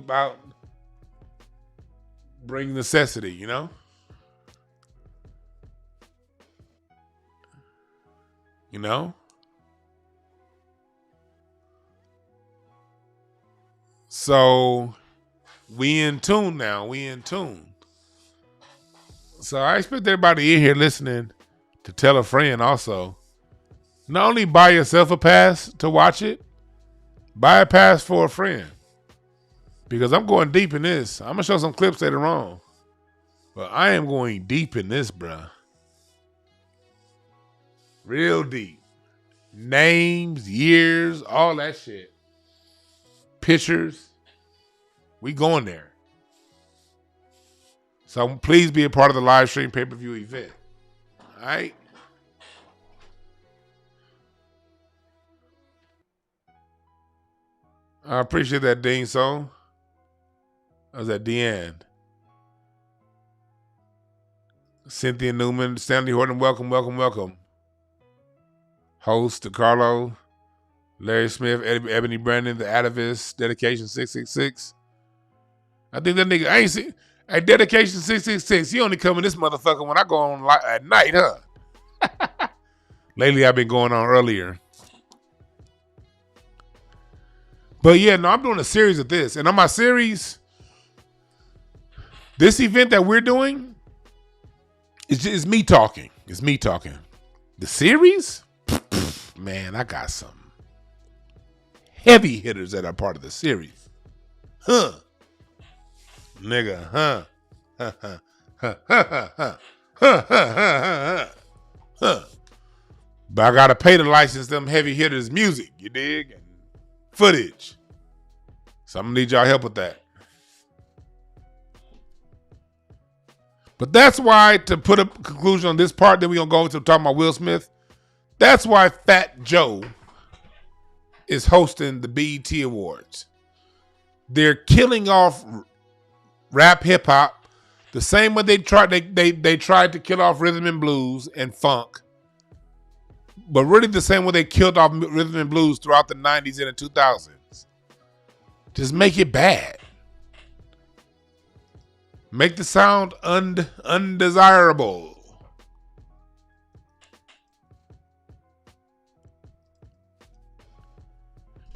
necessity, you know? You know? So we in tune now. We in tune. So I expect everybody in here listening to tell a friend also. Not only buy yourself a pass to watch it, buy a pass for a friend. Because I'm going deep in this. I'm going to show some clips later on. But I am going deep in this, bruh. Real deep. Names, years, all that shit. Pictures. We going there. So please be a part of the live stream pay-per-view event. All right? I appreciate that, Dean Song. I was at Deanne. Cynthia Newman, Stanley Horton, welcome. Host, DeCarlo, Larry Smith, Ebony Brandon, The Atavist, Dedication 666. I think that nigga, I ain't see. Hey, Dedication 666, he only come in this motherfucker when I go on at night, huh? Lately, I've been going on earlier. But yeah, no, I'm doing a series of this. And on my series, this event that we're doing, it's me talking. It's me talking. The series? Man, I got some heavy hitters that are part of the series. Huh. Nigga, huh? But I gotta pay to license them heavy hitters music, you dig? And footage. So I'm gonna need y'all help with that. But that's why, to put a conclusion on this part, then we're gonna go into talking about Will Smith. That's why Fat Joe is hosting the BET Awards. They're killing off rap hip hop the same way they tried to kill off rhythm and blues and funk, but really the same way they killed off rhythm and blues throughout the 90s and the 2000s. Just make it bad. Make the sound undesirable.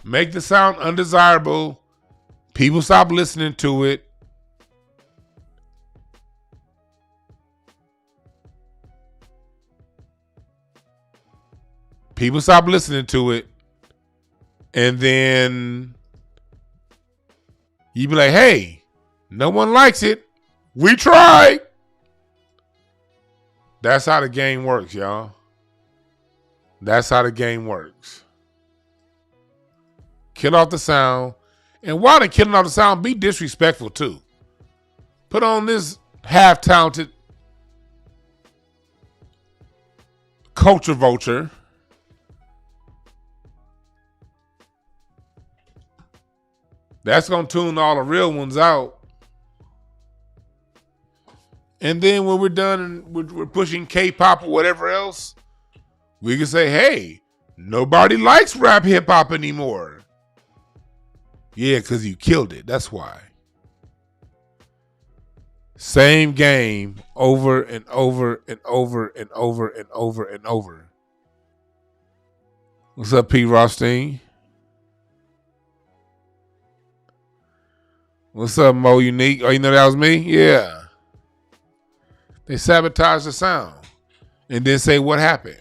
Make the sound undesirable. People stop listening to it. People stop listening to it. And then you be like, hey, no one likes it. We tried. That's how the game works, y'all. That's how the game works. Kill off the sound. And while they're killing off the sound, be disrespectful too. Put on this half-talented culture vulture. That's going to tune all the real ones out. And then when we're done and we're pushing K-pop or whatever else, we can say, hey, nobody likes rap hip-hop anymore. Yeah, because you killed it. That's why. Same game over and over and over and over and over and over. What's up, P. Rothstein? What's up, Mo Unique? Oh, you know that was me? Yeah. They sabotage the sound and then say what happened.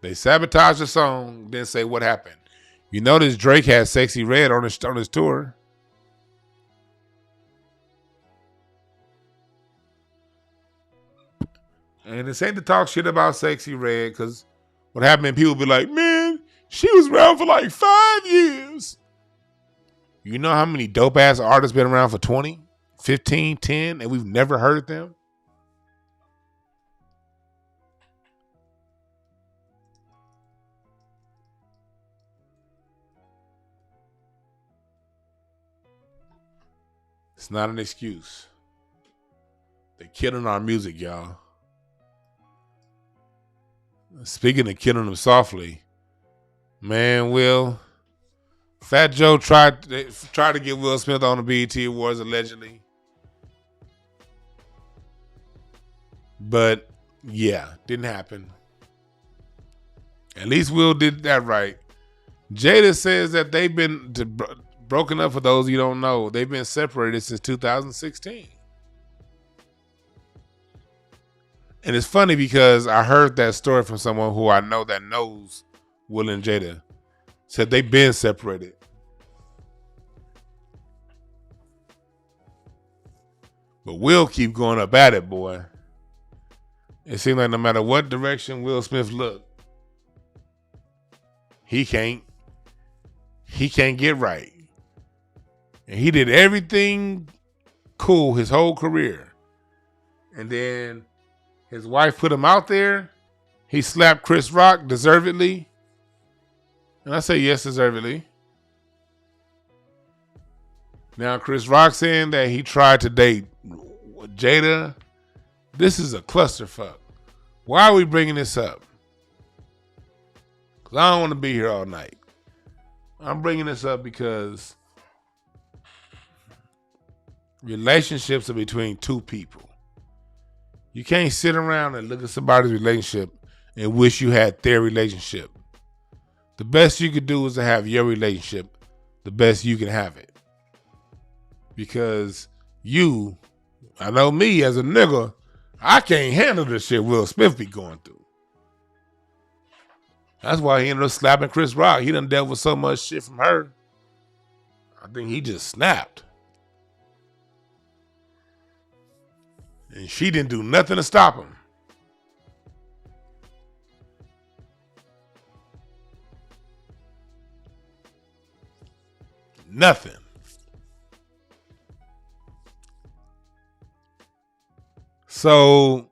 They sabotage the song, then say what happened. You notice Drake has Sexy Red on his tour. And this ain't to talk shit about Sexy Red, because what happened, people be like, man, she was around for like 5 years. You know how many dope ass artists been around for 20, 15, 10, and we've never heard them? It's not an excuse. They're killing our music, y'all. Speaking of killing them softly, man, Fat Joe tried to get Will Smith on the BET Awards allegedly. But yeah, didn't happen. At least Will did that right. Jada says that they've been broken up. For those you don't know, they've been separated since 2016. And it's funny because I heard that story from someone who I know that knows Will and Jada. Said they've been separated. But Will keep going up at it, boy. It seems like no matter what direction Will Smith look, he can't get right. And he did everything cool his whole career. And then his wife put him out there. He slapped Chris Rock deservedly. And I say yes, deservedly. Now Chris Rock saying that he tried to date Jada. This is a clusterfuck. Why are we bringing this up? Because I don't want to be here all night. I'm bringing this up because relationships are between two people. You can't sit around and look at somebody's relationship and wish you had their relationship. The best you could do is to have your relationship the best you can have it. Because I know me as a nigga, I can't handle the shit Will Smith be going through. That's why he ended up slapping Chris Rock. He done dealt with so much shit from her. I think he just snapped. And she didn't do nothing to stop him. Nothing. So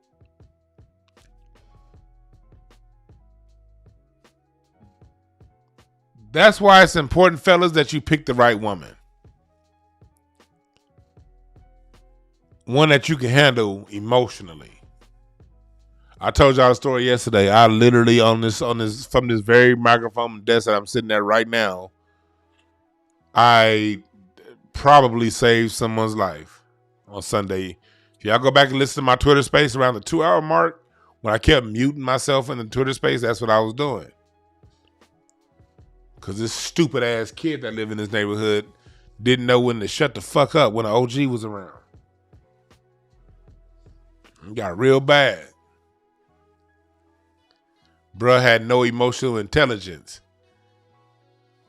that's why it's important, fellas, that you pick the right woman. One that you can handle emotionally. I told y'all a story yesterday. I literally on this from this very microphone desk that I'm sitting at right now, I probably saved someone's life on Sunday. If y'all go back and listen to my Twitter space around the 2-hour mark, when I kept muting myself in the Twitter space, that's what I was doing. Because this stupid ass kid that lived in this neighborhood didn't know when to shut the fuck up when an OG was around. It got real bad. Bruh had no emotional intelligence.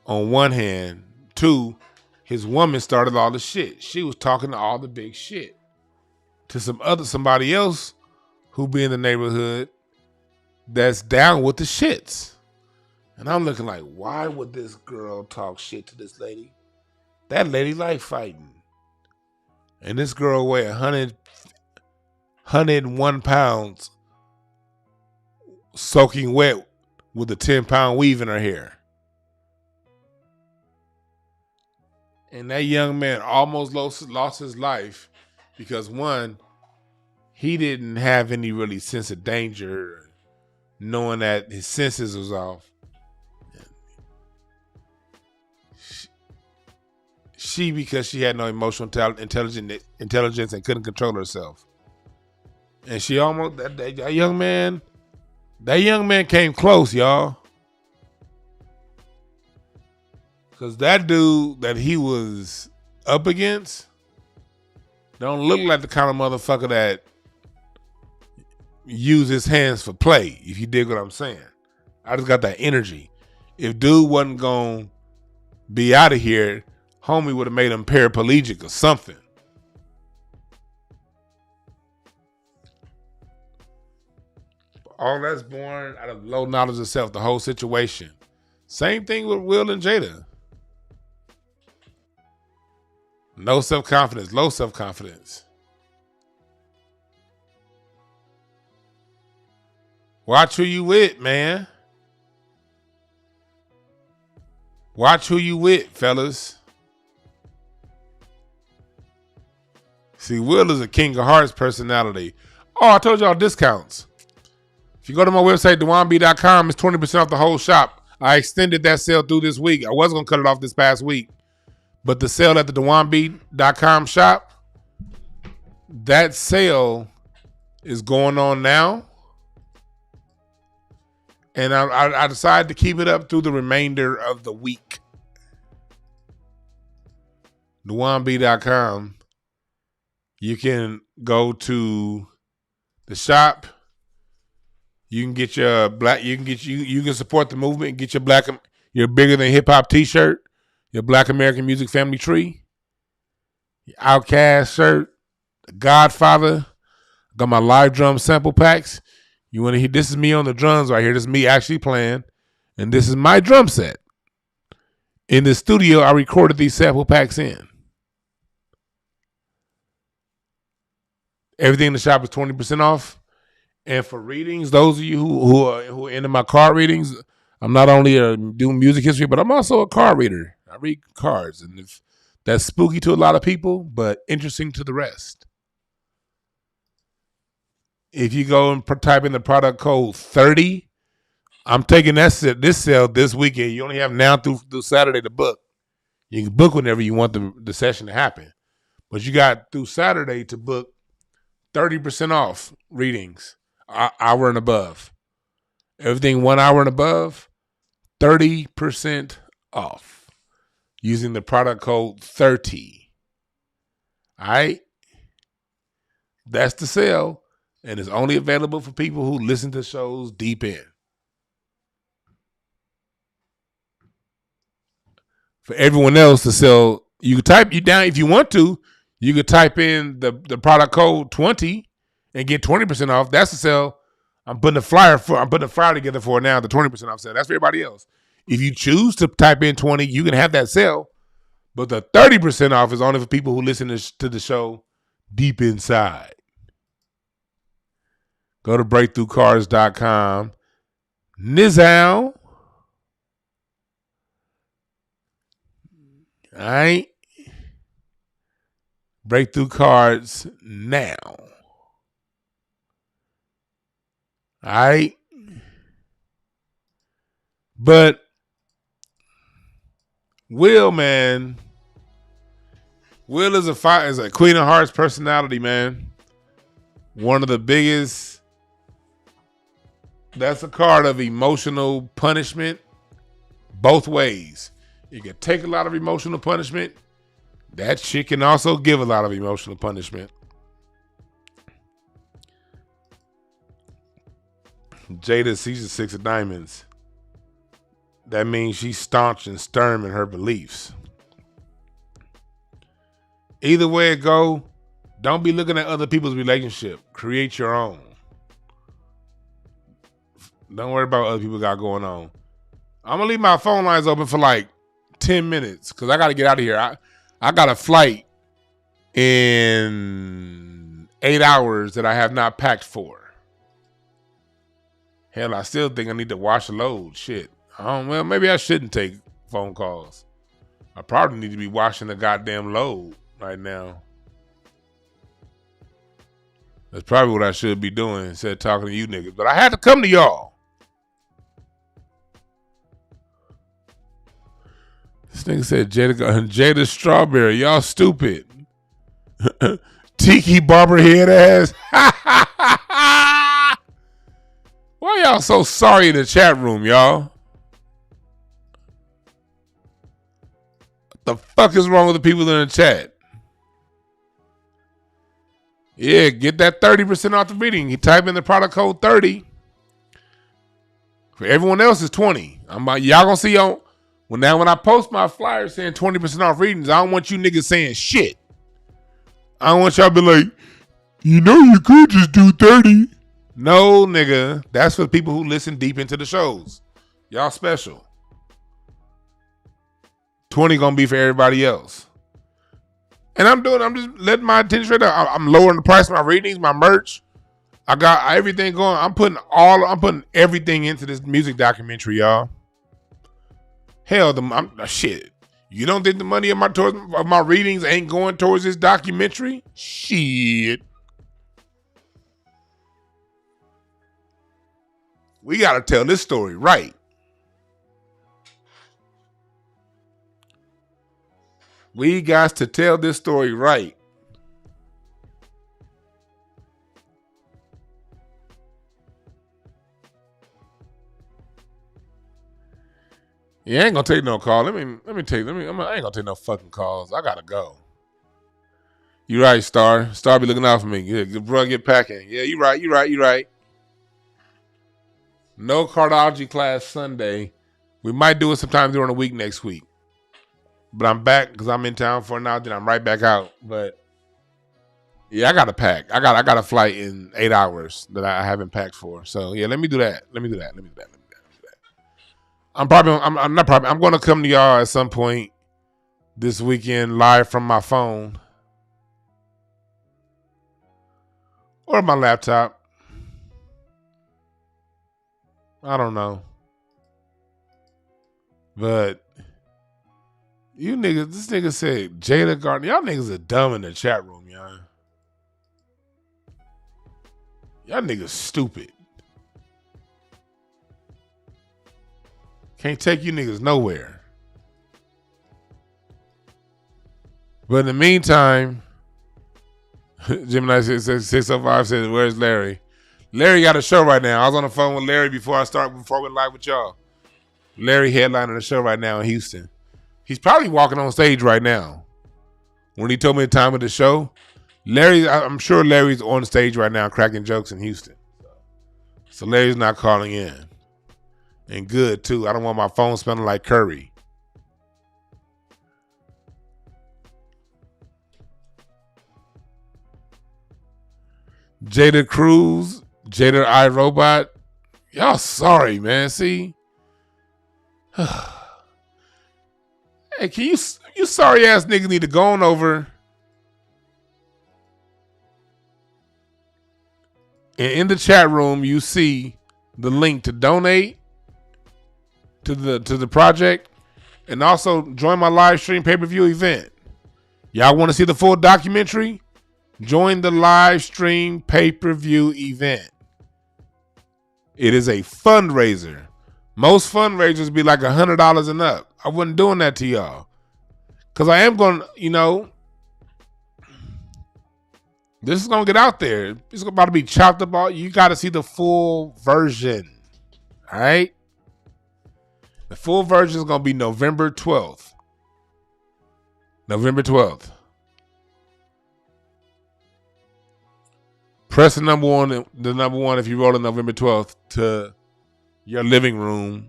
On one hand. Two, his woman started all the shit. She was talking to all the big shit. To somebody else who be in the neighborhood that's down with the shits. And I'm looking like, why would this girl talk shit to this lady? That lady like fighting. And this girl weigh 101 pounds soaking wet with a 10-pound weave in her hair. And that young man almost lost his life because, one, he didn't have any really sense of danger, knowing that his senses was off. She because she had no emotional intelligence and couldn't control herself. And she almost, that young man came close, y'all. Because that dude that he was up against don't look like the kind of motherfucker that use his hands for play, if you dig what I'm saying. I just got that energy. If dude wasn't going to be out of here, homie would have made him paraplegic or something. All that's born out of low knowledge of self, the whole situation. Same thing with Will and Jada. No self-confidence, low self-confidence. Watch who you with, man. Watch who you with, fellas. See, Will is a King of Hearts personality. Oh, I told y'all discounts. If you go to my website, DewanB.com, it's 20% off the whole shop. I extended that sale through this week. I was going to cut it off this past week. But the sale at the DewanB.com shop, that sale is going on now. And I decided to keep it up through the remainder of the week. DewanB.com. You can go to the shop. You can get your black. You can support the movement and get your bigger than hip hop T-shirt, your Black American Music Family Tree, your Outkast shirt, the Godfather. Got my live drum sample packs. You want to hear? This is me on the drums right here. This is me actually playing, and this is my drum set. In the studio, I recorded these sample packs in. Everything in the shop is 20% off. And for readings, those of you who are into my card readings, I'm not only doing music history, but I'm also a card reader. I read cards, and if that's spooky to a lot of people, but interesting to the rest. If you go and type in the product code 30, I'm taking this sale this weekend. You only have now through Saturday to book. You can book whenever you want the session to happen. But you got through Saturday to book 30% off readings, hour and above. Everything 1 hour and above, 30% off using the product code 30. All right? That's the sale, and it's only available for people who listen to shows deep in. For everyone else, the sale, you can type you down if you want to. You could type in the product code 20 and get 20% off. That's the sale. I'm putting a flyer together for now, the 20% off sale. That's for everybody else. If you choose to type in 20, you can have that sale. But the 30% off is only for people who listen to the show deep inside. Go to breakthroughcards.com. Nizal. All right. Breakthrough Cards now. All right. But Will, man. Will is a Queen of Hearts personality, man. One of the biggest. That's a card of emotional punishment both ways. You can take a lot of emotional punishment. That shit can also give a lot of emotional punishment. Jada sees the 6 of diamonds. That means she's staunch and stern in her beliefs. Either way it go, don't be looking at other people's relationship. Create your own. Don't worry about what other people got going on. I'm going to leave my phone lines open for like 10 minutes because I got to get out of here. I got a flight in 8 hours that I have not packed for. Hell, I still think I need to wash a load. Shit. Well, maybe I shouldn't take phone calls. I probably need to be washing the goddamn load right now. That's probably what I should be doing instead of talking to you niggas. But I had to come to y'all. This nigga said Jada Strawberry. Y'all stupid. Tiki barber head ass. Why y'all so sorry in the chat room, y'all? What the fuck is wrong with the people in the chat? Yeah, get that 30% off the reading. You type in the product code 30. For everyone else, it's 20. Y'all gonna see on. When I post my flyer saying 20% off readings, I don't want you niggas saying shit. I don't want y'all to be like, you could just do 30. No, nigga. That's for the people who listen deep into the shows. Y'all special. 20 gonna be for everybody else. And I'm just letting my attention straight up. I'm lowering the price of my readings, my merch. I got everything going. I'm putting everything into this music documentary, y'all. Hell, shit. You don't think the money of my readings ain't going towards this documentary? Shit. We gotta tell this story right. We got to tell this story right. Yeah, I ain't gonna take no call. I ain't gonna take no fucking calls. I gotta go. You right, Star. Star be looking out for me. Yeah, bro, get packing. Yeah, you right. No cardiology class Sunday. We might do it sometime during the week next week. But I'm back because I'm in town for now. Then I'm right back out. But yeah, I gotta pack. I got a flight in 8 hours that I haven't packed for. So yeah, let me do that. I'm going to come to y'all at some point this weekend live from my phone or my laptop. I don't know. But you niggas, this nigga said Jada Gardner. Y'all niggas are dumb in the chat room, y'all. Y'all niggas stupid. Can't take you niggas nowhere. But in the meantime, Gemini 605 says, where's Larry? Larry got a show right now. I was on the phone with Larry before we went live with y'all. Larry headlining the show right now in Houston. He's probably walking on stage right now. When he told me the time of the show, I'm sure Larry's on stage right now cracking jokes in Houston. So Larry's not calling in. And good, too. I don't want my phone smelling like curry. Jada Cruz, Jada iRobot. Y'all sorry, man. See? Hey, can you sorry ass niggas need to go on over and in the chat room you see the link to donate to the project and also join my live stream pay-per-view event. Y'all want to see the full documentary? Join the live stream pay-per-view event. It is a fundraiser. Most fundraisers be like $100 and up. I wasn't doing that to y'all. Because I am going to, this is going to get out there. It's about to be chopped up. You got to see the full version. All right? The full version is going to be November 12th. November 12th. Press the number one if you roll in November 12th to your living room,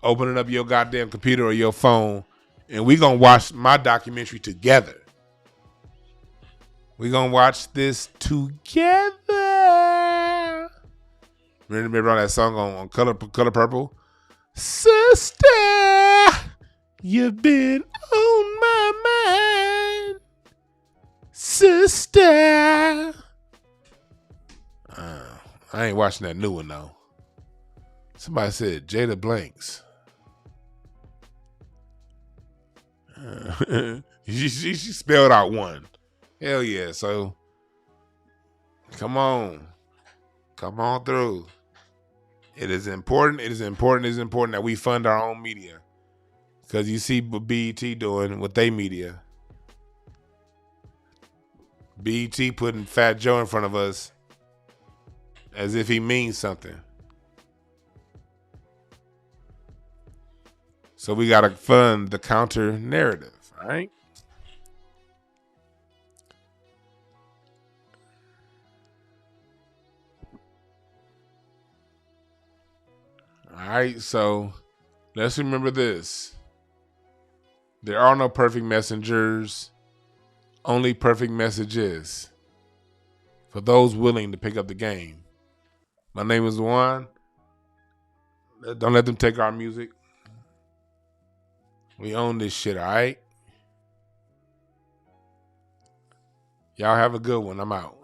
opening up your goddamn computer or your phone, and we going to watch my documentary together. We going to watch this together. Remember that song on Color Purple? Sister, you've been on my mind. Sister. I ain't watching that new one, though. Somebody said Jada blanks. She spelled out one. Hell yeah. So, come on. Come on through. It is important that we fund our own media. Because you see what BET doing with their media. BET putting Fat Joe in front of us as if he means something. So we got to fund the counter narrative, all right? All right, so let's remember this. There are no perfect messengers, only perfect messages for those willing to pick up the game. My name is Juan. Don't let them take our music. We own this shit, all right? Y'all have a good one. I'm out.